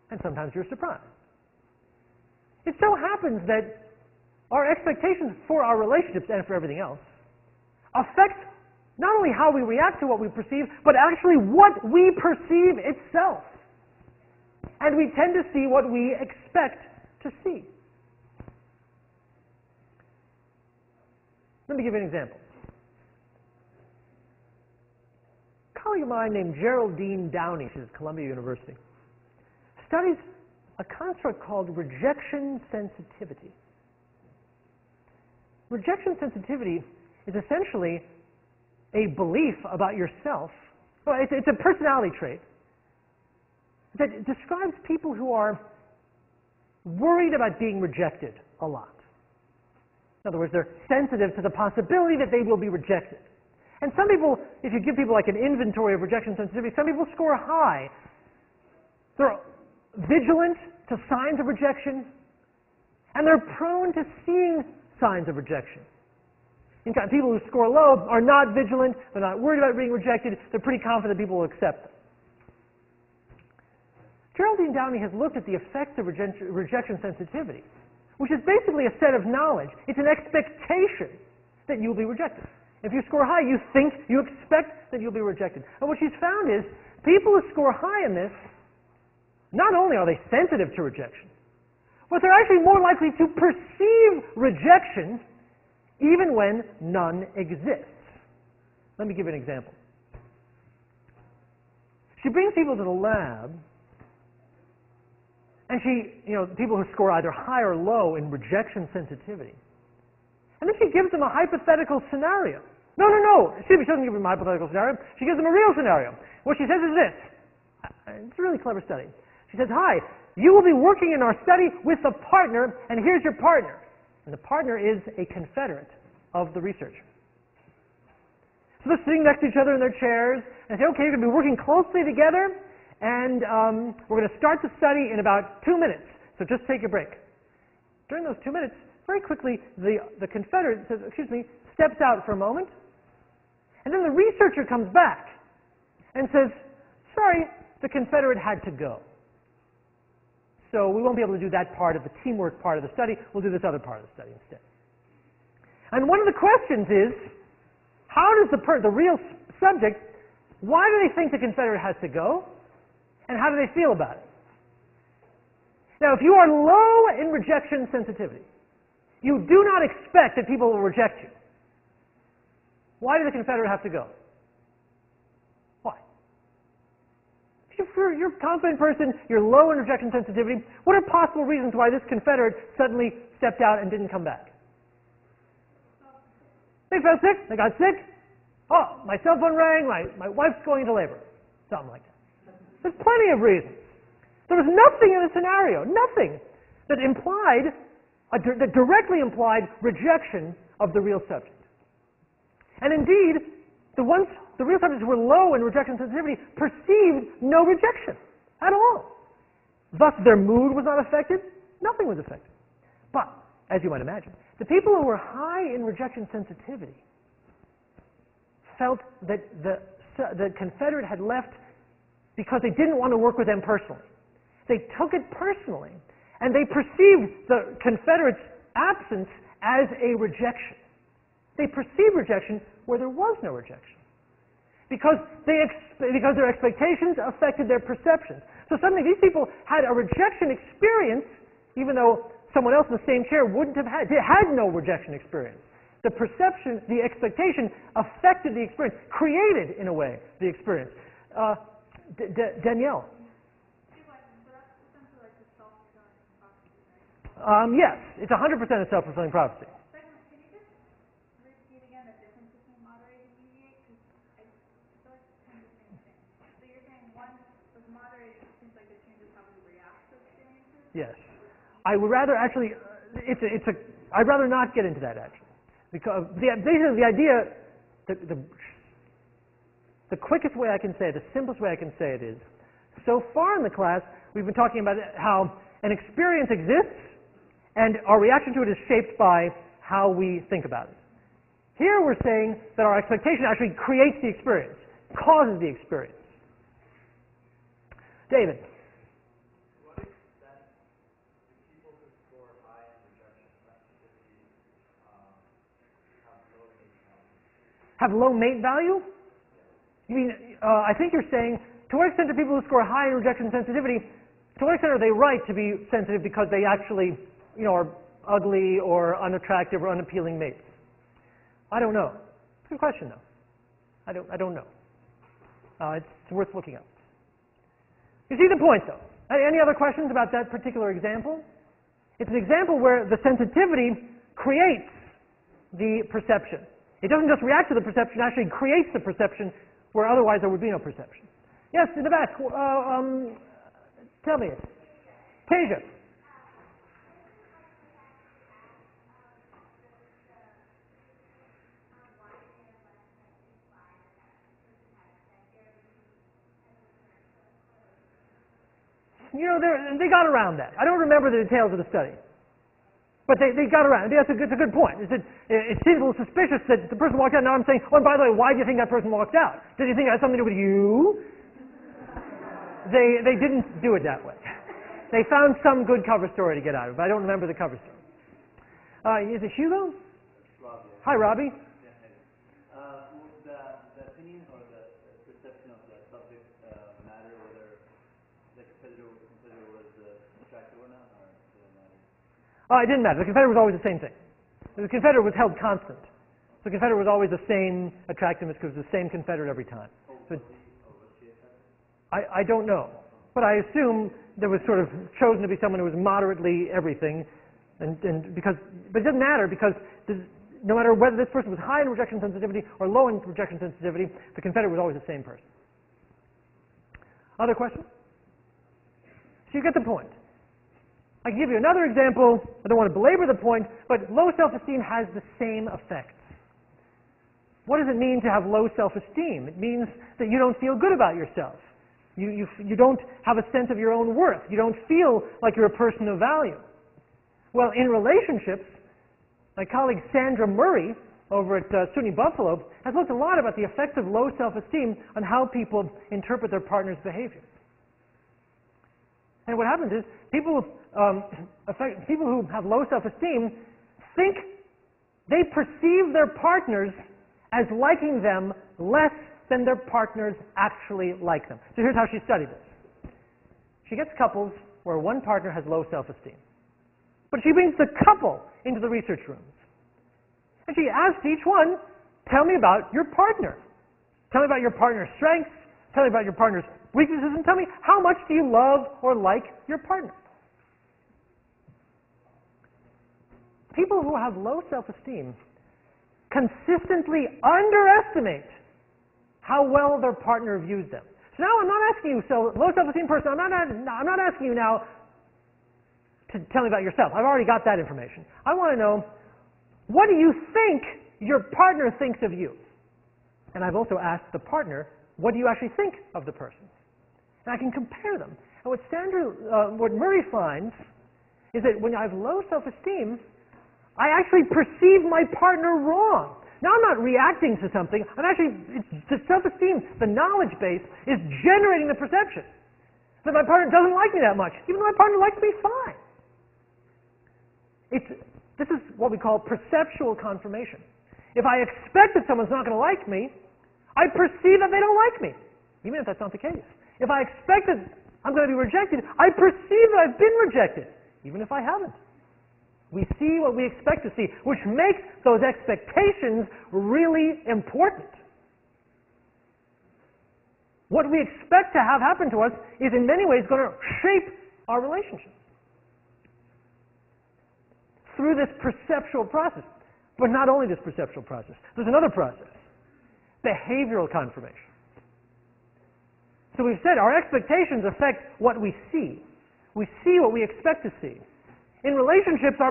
And sometimes you're surprised. It so happens that our expectations for our relationships and for everything else affect not only how we react to what we perceive, but actually what we perceive itself. And we tend to see what we expect to see. Let me give you an example. A colleague of mine named Geraldine Downey, she's at Columbia University, studies a construct called rejection sensitivity. Rejection sensitivity is essentially a belief about yourself. Well, it's a personality trait that describes people who are worried about being rejected a lot. In other words, they're sensitive to the possibility that they will be rejected. And some people, if you give people like an inventory of rejection sensitivity, some people score high. They're vigilant to signs of rejection, and they're prone to seeing signs of rejection. In fact, people who score low are not vigilant, they're not worried about being rejected, they're pretty confident people will accept them. Geraldine Downey has looked at the effects of rejection sensitivity, which is basically a set of knowledge. It's an expectation that you'll be rejected. If you score high, you expect that you'll be rejected. And what she's found is people who score high in this, not only are they sensitive to rejection, but they're actually more likely to perceive rejection even when none exists. Let me give you an example. She brings people to the lab, and people who score either high or low in rejection sensitivity. And then she gives them a hypothetical scenario. No. She doesn't give them a hypothetical scenario. She gives them a real scenario. What she says is this. It's a really clever study. She says, hi, you will be working in our study with a partner, and here's your partner. And the partner is a confederate of the researcher. So they're sitting next to each other in their chairs, and say, okay, you're going to be working closely together, and we're going to start the study in about 2 minutes, so just take a break. During those 2 minutes, very quickly, the confederate says, steps out for a moment, and then the researcher comes back and says, sorry, the confederate had to go. So we won't be able to do that part of the teamwork part of the study. We'll do this other part of the study instead. And one of the questions is, how does the real subject, why do they think the confederate has to go? And how do they feel about it? Now, if you are low in rejection sensitivity, you do not expect that people will reject you. Why did the confederate have to go? Why? If you're a confident person, you're low in rejection sensitivity, what are possible reasons why this confederate suddenly stepped out and didn't come back? They felt sick, they got sick. Oh, my cell phone rang, my wife's going into labor. Something like that. There's plenty of reasons. There was nothing in the scenario, nothing that directly implied rejection of the real subject. And indeed, the real subjects who were low in rejection sensitivity perceived no rejection at all. Thus, their mood was not affected, nothing was affected. But, as you might imagine, the people who were high in rejection sensitivity felt that the confederate had left because they didn't want to work with them personally. They took it personally, and they perceived the confederate's absence as a rejection. They perceived rejection where there was no rejection. because their expectations affected their perceptions. So suddenly these people had a rejection experience, even though someone else in the same chair wouldn't have had. They had no rejection experience. The perception, the expectation affected the experience, created, in a way, the experience. Danielle? Yes, it's 100% a self-fulfilling prophecy. Can you just repeat again the difference between moderate and mediate? Because I feel like it's kind of the same thing. So you're saying one with moderate, it seems like it changes how we react to experiences? Yes. I would rather actually, I'd rather not get into that actually. Because basically the idea, the quickest way I can say it, the simplest way I can say it is, so far in the class, we've been talking about how an experience exists, and our reaction to it is shaped by how we think about it. Here we're saying that our expectation actually creates the experience, causes the experience. David? To what extent do people who score high in rejection sensitivity have low mate value? Have low mate value? You mean, I think you're saying, to what extent do people who score high in rejection sensitivity, to what extent are they right to be sensitive because they actually, are ugly or unattractive or unappealing mates? I don't know. It's a good question, though. I don't know. It's worth looking up. You see the point, though. Any other questions about that particular example? It's an example where the sensitivity creates the perception. It doesn't just react to the perception, it actually creates the perception where otherwise there would be no perception. Yes, in the back. Tell me. Tasia. They got around that. I don't remember the details of the study. But they got around it. It's a good point. It seems a little suspicious that the person walked out, now I'm saying, oh, and by the way, why do you think that person walked out? Did you think it had something to do with you? They didn't do it that way. They found some good cover story to get out of it, but I don't remember the cover story. Is it Hugo? Robbie. Hi, Robbie. Would the opinion or the perception of the subject matter whether the competitor was attractive or not, or did it matter? It didn't matter. The competitor was always the same thing. The competitor was held constant. The competitor was always the same attractiveness because it was the same competitor every time. So Was she attractive? I don't know. But I assume there was sort of chosen to be someone who was moderately everything. But it doesn't matter because no matter whether this person was high in rejection sensitivity or low in rejection sensitivity, the competitor was always the same person. Other questions? So you get the point. I can give you another example. I don't want to belabor the point, but low self-esteem has the same effects. What does it mean to have low self-esteem? It means that you don't feel good about yourself. You don't have a sense of your own worth. You don't feel like you're a person of value. Well, in relationships, my colleague Sandra Murray over at SUNY Buffalo has looked a lot about the effects of low self-esteem on how people interpret their partner's behavior. And what happens is people who have low self-esteem think they perceive their partners as liking them less than their partners actually like them. So here's how she studied this. She gets couples where one partner has low self-esteem. But she brings the couple into the research rooms. And she asks each one, tell me about your partner. Tell me about your partner's strengths. Tell me about your partner's weaknesses. And tell me, how much do you love or like your partner? People who have low self-esteem consistently underestimate how well their partner views them. So now I'm not asking you, so low self-esteem person, I'm not asking you now to tell me about yourself. I've already got that information. I want to know, what do you think your partner thinks of you? And I've also asked the partner, what do you actually think of the person? And I can compare them. And what Murray finds is that when I have low self-esteem, I actually perceive my partner wrong. Now I'm not reacting to something. The self-esteem, the knowledge base, is generating the perception that my partner doesn't like me that much, even though my partner likes me fine. This is what we call perceptual confirmation. If I expect that someone's not going to like me, I perceive that they don't like me, even if that's not the case. If I expect that I'm going to be rejected, I perceive that I've been rejected, even if I haven't. We see what we expect to see, which makes those expectations really important. What we expect to have happen to us is in many ways going to shape our relationships through this perceptual process. But not only this perceptual process. There's another process, behavioral confirmation. So we've said our expectations affect what we see. We see what we expect to see. In relationships, our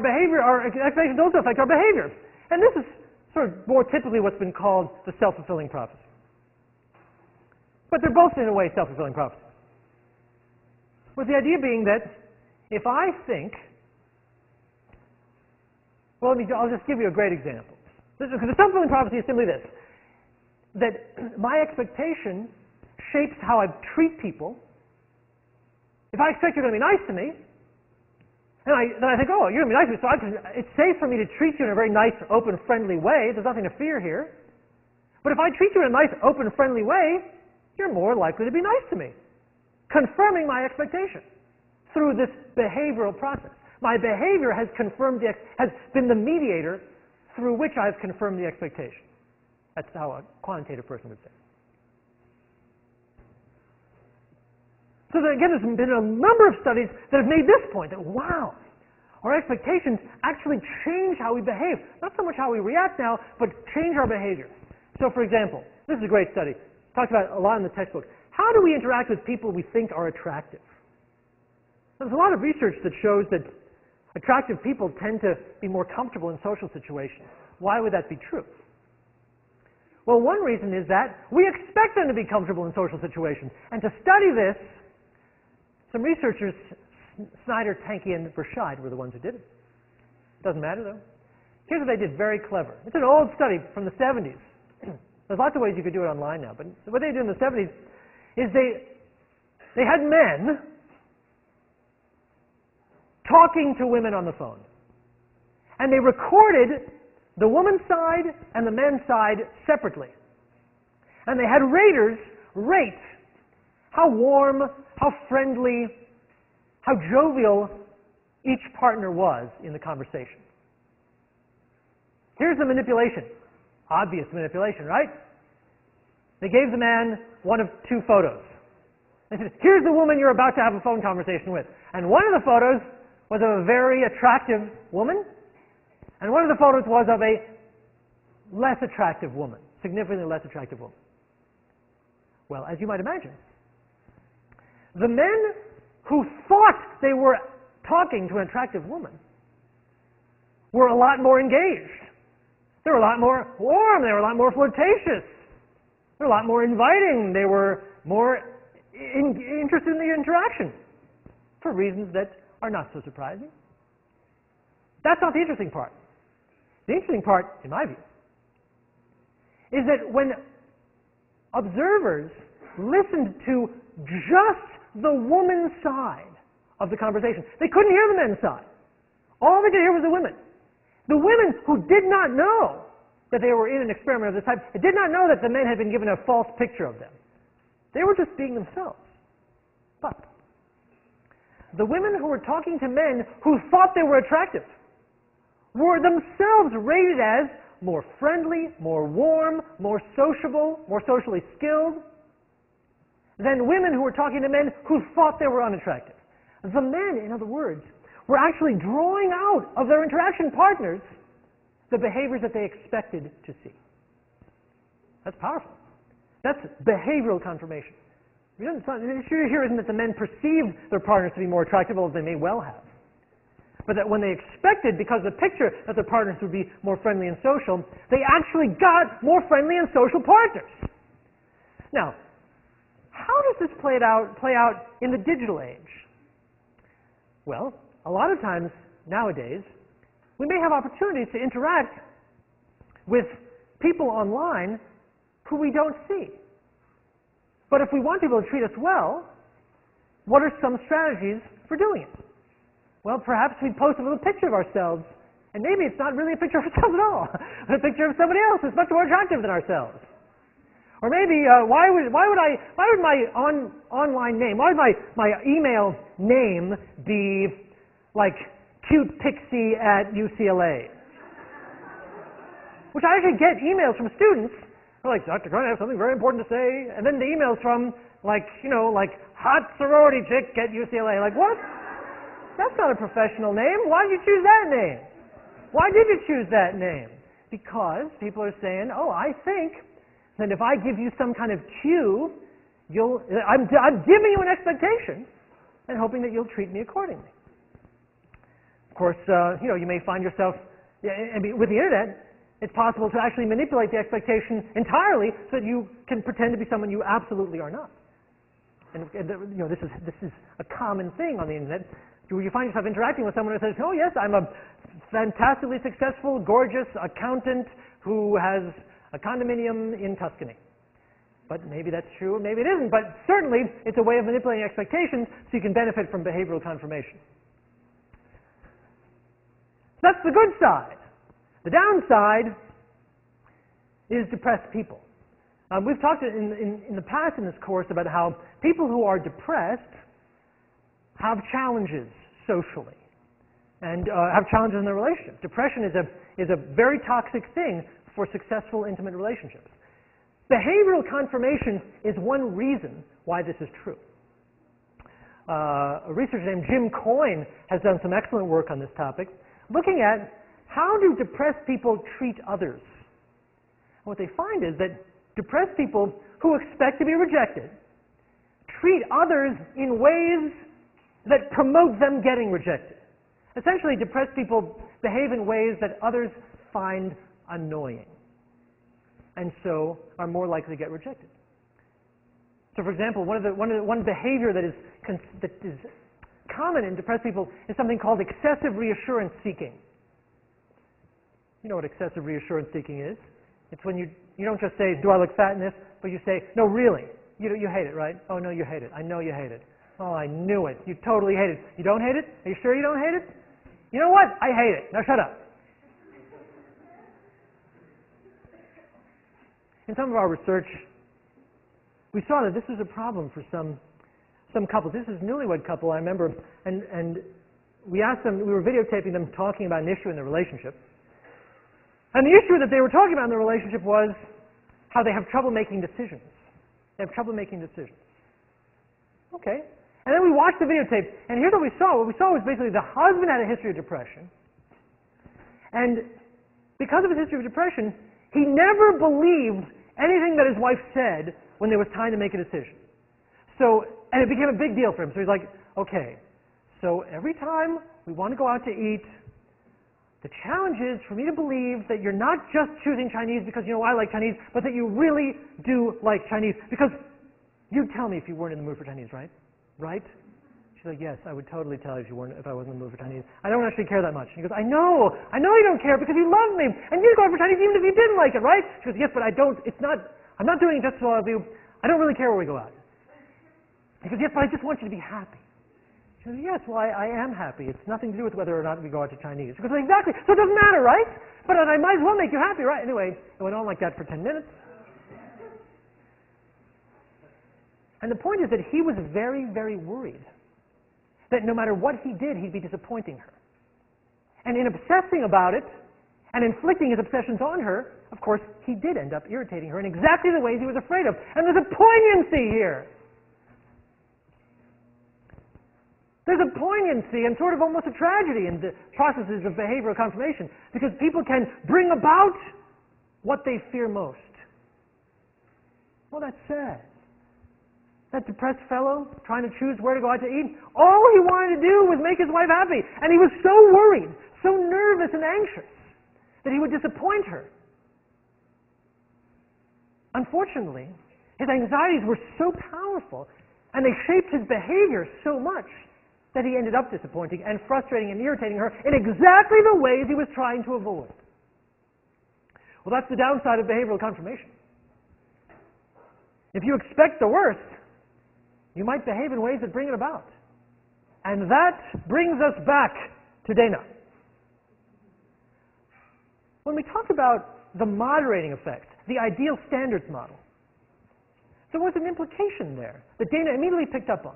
expectations also affect our behavior. And this is sort of more typically what's been called the self-fulfilling prophecy. But they're both, in a way, self-fulfilling prophecies. With the idea being that if I think, well, I'll just give you a great example. Because the self-fulfilling prophecy is simply this, that my expectation shapes how I treat people. If I expect you're going to be nice to me, and then I think, oh, you're going to be nice to me, so it's safe for me to treat you in a very nice, open, friendly way. There's nothing to fear here. But if I treat you in a nice, open, friendly way, you're more likely to be nice to me, confirming my expectation through this behavioral process. My behavior has been the mediator through which I've confirmed the expectation. That's how a quantitative person would say. So again, there's been a number of studies that have made this point, that wow, our expectations actually change how we behave. Not so much how we react now, but change our behavior. So for example, this is a great study. Talked about a lot in the textbook. How do we interact with people we think are attractive? There's a lot of research that shows that attractive people tend to be more comfortable in social situations. Why would that be true? Well, one reason is that we expect them to be comfortable in social situations. And to study this, some researchers, Snyder, Tanky, and Burchard were the ones who did it. Doesn't matter, though. Here's what they did, very clever. It's an old study from the 70s. There's lots of ways you could do it online now, but what they did in the 70s is they had men talking to women on the phone. And they recorded the woman's side and the men's side separately. And they had raters rate how warm, how friendly, how jovial each partner was in the conversation. Here's the manipulation. Obvious manipulation, right? They gave the man one of two photos. They said, here's the woman you're about to have a phone conversation with. And one of the photos was of a very attractive woman, and one of the photos was of a less attractive woman, significantly less attractive woman. Well, as you might imagine, the men who thought they were talking to an attractive woman were a lot more engaged. They were a lot more warm. They were a lot more flirtatious. They were a lot more inviting. They were more interested in the interaction for reasons that are not so surprising. That's not the interesting part. The interesting part, in my view, is that when observers listened to just the woman's side of the conversation, they couldn't hear the men's side. All they could hear was the women. The women who did not know that they were in an experiment of this type, did not know that the men had been given a false picture of them. They were just being themselves. But the women who were talking to men who thought they were attractive were themselves rated as more friendly, more warm, more sociable, more socially skilled than women who were talking to men who thought they were unattractive. The men, in other words, were actually drawing out of their interaction partners the behaviors that they expected to see. That's powerful. That's behavioral confirmation. The issue here isn't that the men perceived their partners to be more attractive, although they may well have, but that when they expected, because of the picture, that their partners would be more friendly and social, they actually got more friendly and social partners. Now, how does this play out in the digital age? Well, a lot of times nowadays, we may have opportunities to interact with people online who we don't see. But if we want people to treat us well, what are some strategies for doing it? Well, perhaps we post a little picture of ourselves, and maybe it's not really a picture of ourselves at all, but a picture of somebody else who's much more attractive than ourselves. Or maybe why would my online name, why would my email name be like cute pixie at UCLA? Which I actually get emails from students who are like, Dr. Cohen, I have something very important to say, and then the emails from like hot sorority chick at UCLA. Like, what? That's not a professional name. Why did you choose that name? Why did you choose that name? Because people are saying, oh, I think that if I give you some kind of cue, I'm giving you an expectation and hoping that you'll treat me accordingly. Of course, you may find yourself, with the internet, it's possible to actually manipulate the expectation entirely so that you can pretend to be someone you absolutely are not. And this is a common thing on the internet. You find yourself interacting with someone who says, oh yes, I'm a fantastically successful, gorgeous accountant who has a condominium in Tuscany. But maybe that's true, or maybe it isn't. But certainly, it's a way of manipulating expectations so you can benefit from behavioral confirmation. That's the good side. The downside is depressed people. We've talked in the past in this course about how people who are depressed have challenges socially and have challenges in their relationships. Depression is a very toxic thing for successful intimate relationships. Behavioral confirmation is one reason why this is true. A researcher named Jim Coyne has done some excellent work on this topic, looking at how do depressed people treat others. And what they find is that depressed people who expect to be rejected treat others in ways that promote them getting rejected. Essentially, depressed people behave in ways that others find annoying, and so are more likely to get rejected. So, for example, one behavior that is common in depressed people is something called excessive reassurance seeking. You know what excessive reassurance seeking is? It's when you don't just say, do I look fat in this, but you say, no, really, you hate it, right? Oh, no, you hate it. I know you hate it. Oh, I knew it. You totally hate it. You don't hate it? Are you sure you don't hate it? You know what? I hate it. Now shut up. In some of our research, we saw that this was a problem for some couples. This is a newlywed couple, I remember, and we asked them, we were videotaping them talking about an issue in their relationship. And the issue that they were talking about in their relationship was how they have trouble making decisions. They have trouble making decisions. Okay. And then we watched the videotape, and here's what we saw. What we saw was basically the husband had a history of depression. And because of his history of depression, he never believed anything that his wife said when there was time to make a decision. So, and it became a big deal for him. So he's like, okay, so every time we want to go out to eat, the challenge is for me to believe that you're not just choosing Chinese because you know I like Chinese, but that you really do like Chinese. Because you'd tell me if you weren't in the mood for Chinese, right? Right? She's like, yes, I would totally tell you if I wasn't in the mood for Chinese. I don't actually care that much. He goes, I know you don't care because you love me, and you'd go out for Chinese even if you didn't like it, right? She goes, yes, but I'm not doing it just so I do. I don't really care where we go out. He goes, yes, but I just want you to be happy. She goes, yes, well, I am happy. It's nothing to do with whether or not we go out to Chinese. She goes, well, exactly. So it doesn't matter, right? But I might as well make you happy, right? Anyway, it went on like that for 10 minutes. And the point is that he was very, very worried that no matter what he did, he'd be disappointing her. And in obsessing about it and inflicting his obsessions on her, of course, he did end up irritating her in exactly the ways he was afraid of. And there's a poignancy here. There's a poignancy and sort of almost a tragedy in the processes of behavioral confirmation, because people can bring about what they fear most. Well, that's sad. That depressed fellow trying to choose where to go out to eat, all he wanted to do was make his wife happy. And he was so worried, so nervous and anxious that he would disappoint her. Unfortunately, his anxieties were so powerful and they shaped his behavior so much that he ended up disappointing and frustrating and irritating her in exactly the ways he was trying to avoid. Well, that's the downside of behavioral confirmation. If you expect the worst, you might behave in ways that bring it about. And that brings us back to Dana. When we talk about the moderating effect, the ideal standards model, So there was an implication there that Dana immediately picked up on,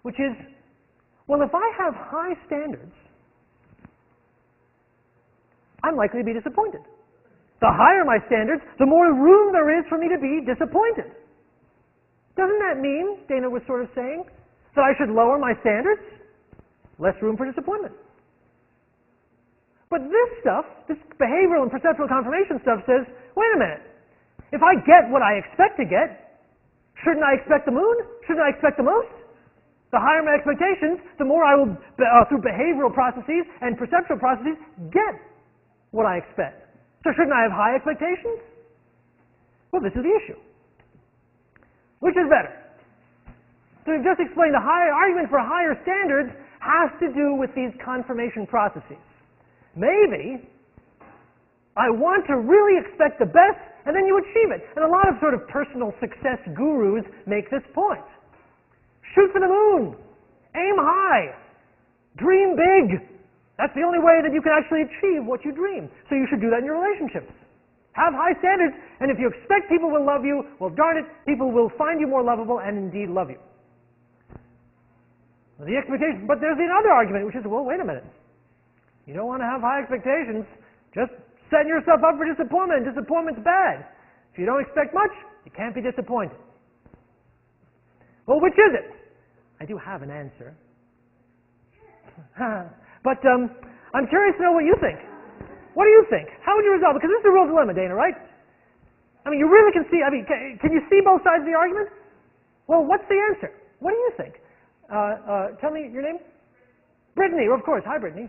which is, well, if I have high standards, I'm likely to be disappointed. The higher my standards, the more room there is for me to be disappointed. Doesn't that mean, Dana was sort of saying, that I should lower my standards? Less room for disappointment. But this stuff, this behavioral and perceptual confirmation stuff says, wait a minute, if I get what I expect to get, shouldn't I expect the moon? Shouldn't I expect the most? The higher my expectations, the more I will, through behavioral processes and perceptual processes, get what I expect. So shouldn't I have high expectations? Well, this is the issue. Which is better? So we've just explained the argument for higher standards has to do with these confirmation processes. Maybe I want to really expect the best, and then you achieve it. And a lot of sort of personal success gurus make this point. Shoot for the moon. Aim high. Dream big. That's the only way that you can actually achieve what you dream. So you should do that in your relationships. Have high standards, and if you expect people will love you, well, darn it, people will find you more lovable and indeed love you. The expectation, but there's another argument, which is, well, wait a minute. You don't want to have high expectations. Just setting yourself up for disappointment, and disappointment's bad. If you don't expect much, you can't be disappointed. Well, which is it? I do have an answer. But I'm curious to know what you think. What do you think? How would you resolve it? Because this is a real dilemma, Dana, right? I mean, you really can see, can you see both sides of the argument? Well, what's the answer? What do you think? Tell me your name? Brittany, of course. Hi, Brittany.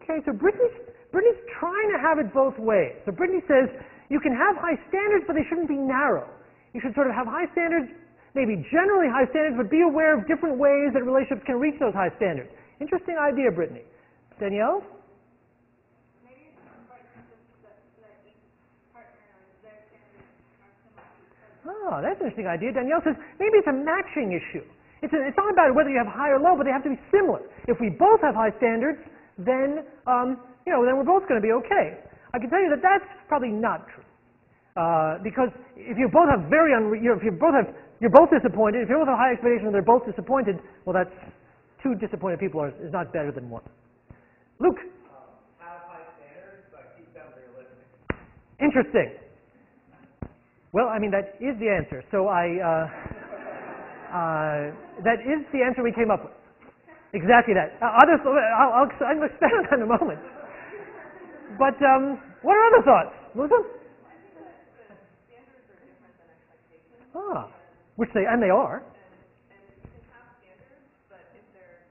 Okay, so Brittany's trying to have it both ways. So Brittany says you can have high standards, but they shouldn't be narrow. You should sort of have high standards, maybe generally high standards, but be aware of different ways that relationships can reach those high standards. Interesting idea, Brittany. Danielle? Maybe it's important that each partner, their standards are similar. Oh, that's an interesting idea. Danielle says maybe it's a matching issue. It's not about whether you have high or low, but they have to be similar. If we both have high standards, then then we're both going to be okay. I can tell you that that's probably not true, because if you both have you're both disappointed. If you both have high expectations and they're both disappointed, well, that's two disappointed people is not better than one. Luke. Have high standards, but keep them realistic. Interesting. Well, I mean that is the answer. So that is the answer we came up with. Exactly that. I'll expand on that in a moment. But what are other thoughts? Melissa? Standards are different than expectations. Which they are. And you can have standards, but if you're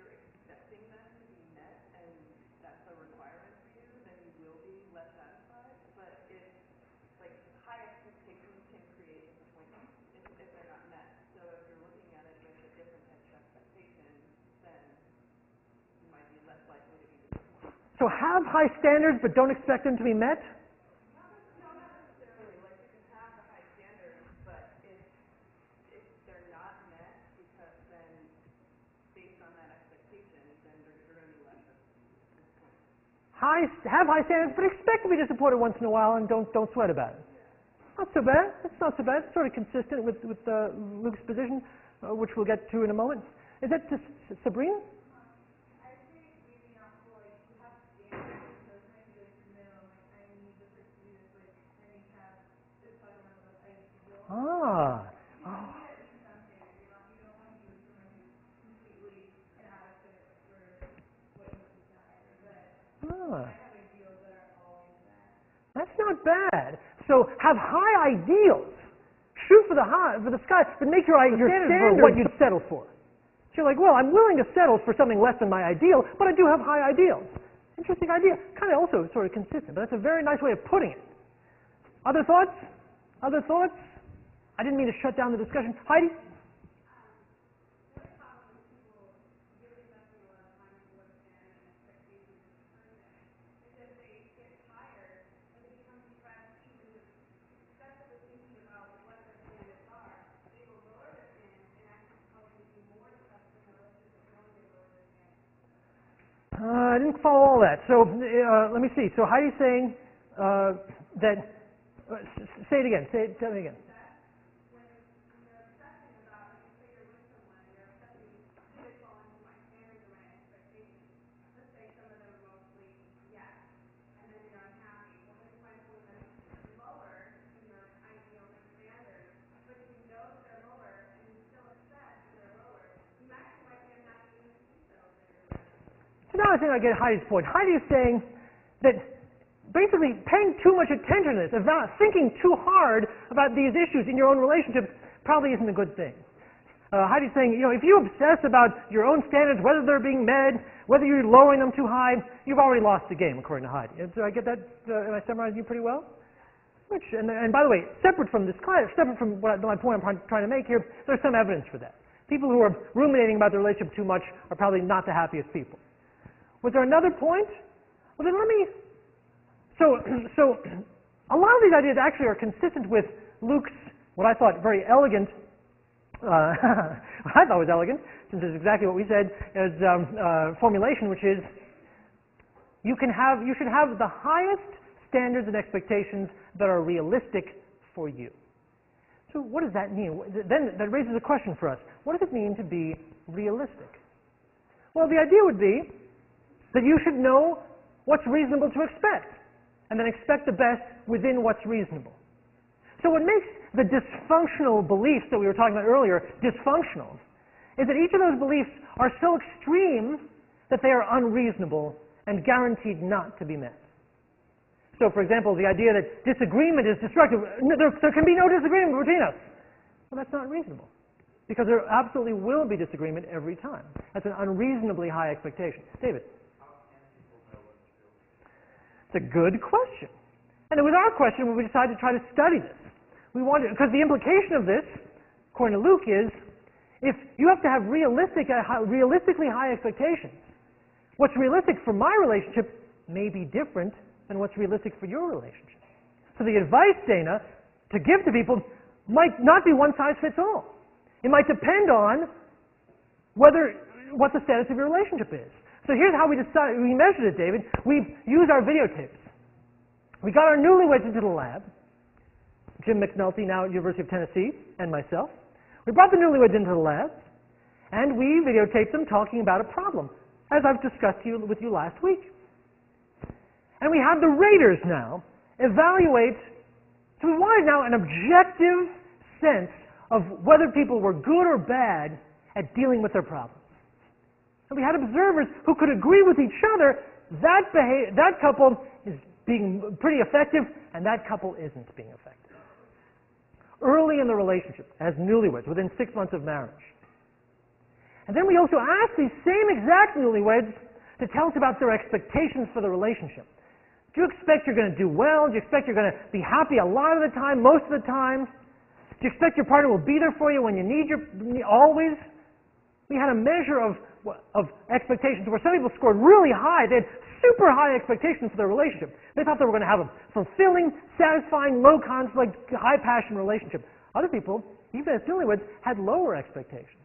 expecting them to be met and that's a requirement for you, then you will be less satisfied. But high expectations can create disappointment if they're not met. So if you're looking at it with a different type of expectation, then you might be less likely to be disappointed. So have high standards, but don't expect them to be met? Not necessarily. You can have the high standards, but if they're not met, because then based on that expectation, then you're going to be less disappointed. Have high standards, but expect to be disappointed once in a while, and don't sweat about it. Not so bad. It's not so bad. It's sort of consistent with Luke's position, which we'll get to in a moment. Is that Sabrina? That's not bad. So have high ideals. Shoot for the sky, but make your standard what you'd settle for. So you're like, well, I'm willing to settle for something less than my ideal, but I do have high ideals. Interesting idea. Kind of also sort of consistent, but that's a very nice way of putting it. Other thoughts? Other thoughts? I didn't mean to shut down the discussion. Heidi? I didn't follow all that. So let me see. So Heidi's saying that, say it again. Tell me again. Now I think I get Heidi's point. Heidi is saying that basically paying too much attention to this, about thinking too hard about these issues in your own relationship probably isn't a good thing. Heidi's saying, if you obsess about your own standards, whether they're being met, whether you're lowering them too high, you've already lost the game, according to Heidi. Did I get that? Am I summarizing you pretty well? And by the way, separate from this class, separate from my point I'm trying to make here, there's some evidence for that. People who are ruminating about their relationship too much are probably not the happiest people. Was there another point? Well, then let me. So a lot of these ideas actually are consistent with Luke's, what I thought very elegant, I thought was elegant, since it's exactly what we said, as formulation, which is you should have the highest standards and expectations that are realistic for you. So what does that mean? Then that raises a question for us. What does it mean to be realistic? Well, the idea would be that you should know what's reasonable to expect, and then expect the best within what's reasonable. So what makes the dysfunctional beliefs that we were talking about earlier dysfunctional is that each of those beliefs are so extreme that they are unreasonable and guaranteed not to be met. So, for example, the idea that disagreement is destructive, there can be no disagreement between us. Well, that's not reasonable, because there absolutely will be disagreement every time. That's an unreasonably high expectation. David? It's a good question. And it was our question when we decided to try to study this. We wanted, because the implication of this, according to Luke, is if you have to have realistically high expectations, what's realistic for my relationship may be different than what's realistic for your relationship. So the advice, Dana, to give to people might not be one size fits all. It might depend on what the status of your relationship is. So here's how we measured it, David. We used our videotapes. We got our newlyweds into the lab, Jim McNulty, now at University of Tennessee, and myself. We brought the newlyweds into the lab, and we videotaped them talking about a problem, as I've discussed with you last week. And we had the raters now evaluate, so we wanted now an objective sense of whether people were good or bad at dealing with their problems. And we had observers who could agree with each other that couple is being pretty effective and that couple isn't being effective. Early in the relationship, as newlyweds, within 6 months of marriage. And then we also asked these same exact newlyweds to tell us about their expectations for the relationship. Do you expect you're going to do well? Do you expect you're going to be happy a lot of the time, most of the time? Do you expect your partner will be there for you when you need always? We had a measure of expectations where some people scored really high. They had super high expectations for their relationship. They thought they were going to have a fulfilling, satisfying, low conflict, high passion relationship. Other people, even as newlyweds, had lower expectations.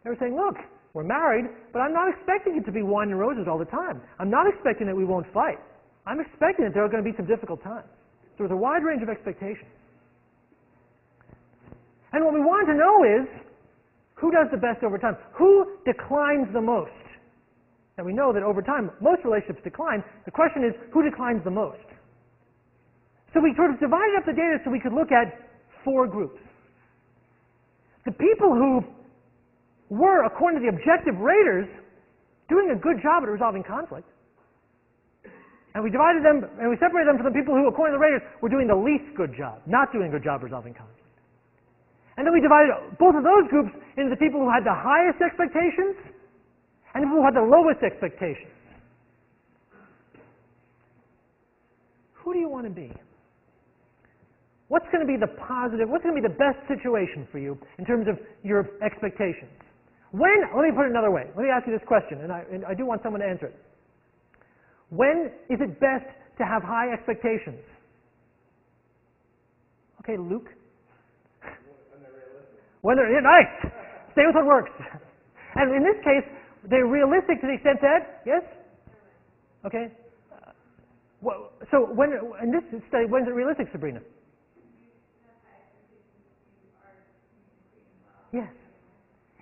They were saying, look, we're married, but I'm not expecting it to be wine and roses all the time. I'm not expecting that we won't fight. I'm expecting that there are going to be some difficult times. So there's a wide range of expectations. And what we want to know is, who does the best over time? Who declines the most? And we know that over time, most relationships decline. The question is, who declines the most? So we sort of divided up the data so we could look at 4 groups. The people who were, according to the objective raters, doing a good job at resolving conflict. And we divided them, and we separated them from the people who, according to the raters, were doing the least good job, not doing a good job resolving conflict. And then we divided both of those groups into the people who had the highest expectations and the people who had the lowest expectations. Who do you want to be? What's going to be the positive, what's going to be the best situation for you in terms of your expectations? Let me put it another way. Let me ask you this question, and I do want someone to answer it. When is it best to have high expectations? Okay, Luke? When they're nice. Stay with what works. And in this case, they're realistic to the extent that, yes? Okay? So in this study, when is it realistic, Sabrina? Yes.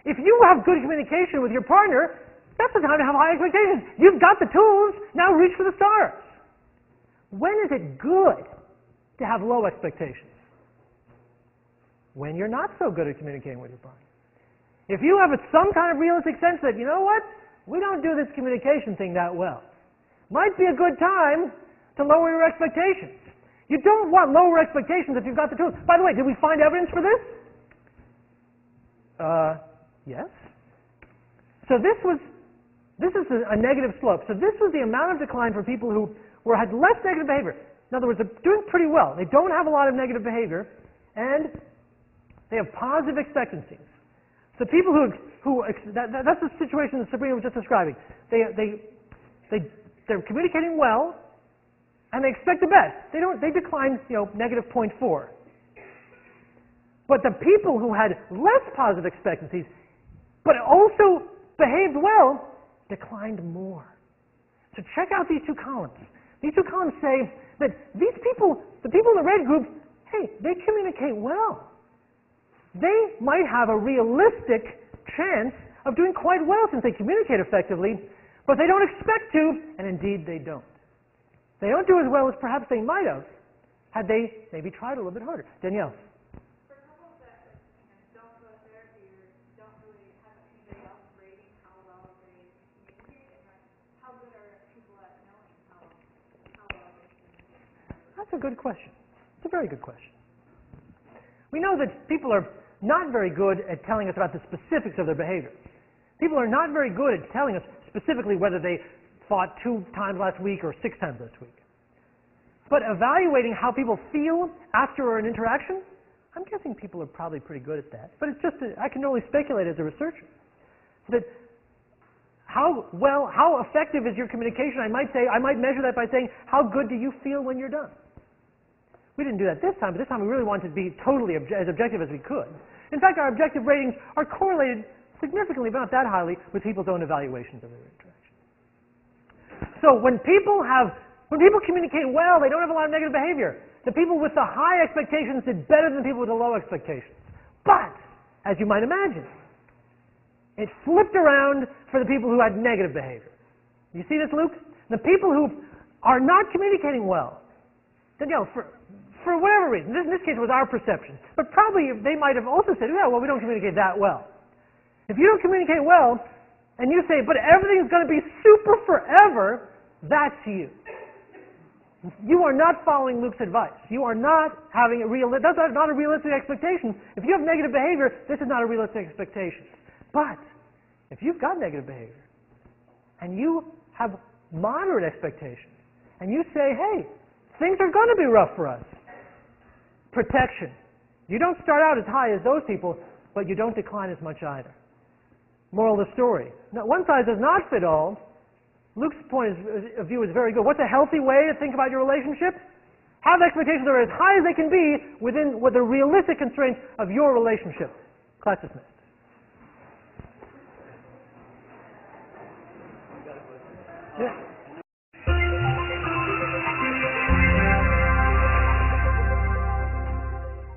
If you have good communication with your partner, that's the time to have high expectations. You've got the tools, now reach for the stars. When is it good to have low expectations? When you're not so good at communicating with your partner. If you have some kind of realistic sense that, you know what, we don't do this communication thing that well. Might be a good time to lower your expectations. You don't want lower expectations if you've got the tools. By the way, did we find evidence for this? Yes. So this is a negative slope. So this was the amount of decline for people who had less negative behavior. In other words, they're doing pretty well. They don't have a lot of negative behavior, and they have positive expectancies. So people that's the situation that Sabrina was just describing. They're communicating well, and they expect the best. They decline, negative 0.4. But the people who had less positive expectancies, but also behaved well, declined more. So check out these two columns. These two columns say that these people, the people in the red group, hey, they communicate well. They might have a realistic chance of doing quite well since they communicate effectively, but they don't expect to, and indeed they don't. They don't do as well as perhaps they might have had they maybe tried a little bit harder. Danielle. For couples that don't go to therapy or don't really have anybody else rating how well they communicate, and how good are people at knowing how well they communicate? That's a good question. It's a very good question. We know that people are not very good at telling us about the specifics of their behavior. People are not very good at telling us specifically whether they fought 2 times last week or 6 times last week. But evaluating how people feel after an interaction, I'm guessing people are probably pretty good at that. But it's just, I can only speculate as a researcher. That how effective is your communication? I might measure that by saying, how good do you feel when you're done? We didn't do that this time, but this time we really wanted to be totally as objective as we could. In fact, our objective ratings are correlated significantly, but not that highly, with people's own evaluations of their interaction. So when people communicate well, they don't have a lot of negative behavior. The people with the high expectations did better than people with the low expectations. But, as you might imagine, it flipped around for the people who had negative behavior. You see this, Luke? The people who are not communicating well, Danielle, for whatever reason, in this case it was our perception, but probably they might have also said, yeah, well, we don't communicate that well. If you don't communicate well, and you say, but everything's going to be super forever, that's you. You are not following Luke's advice. You are not having that's not a realistic expectation. If you have negative behavior, this is not a realistic expectation. But if you've got negative behavior, and you have moderate expectations, and you say, hey, things are going to be rough for us. Protection. You don't start out as high as those people, but you don't decline as much either. Moral of the story. Now, one size does not fit all. Luke's point of view is very good. What's a healthy way to think about your relationship? Have expectations that are as high as they can be within the realistic constraints of your relationship. Class dismissed. Yeah.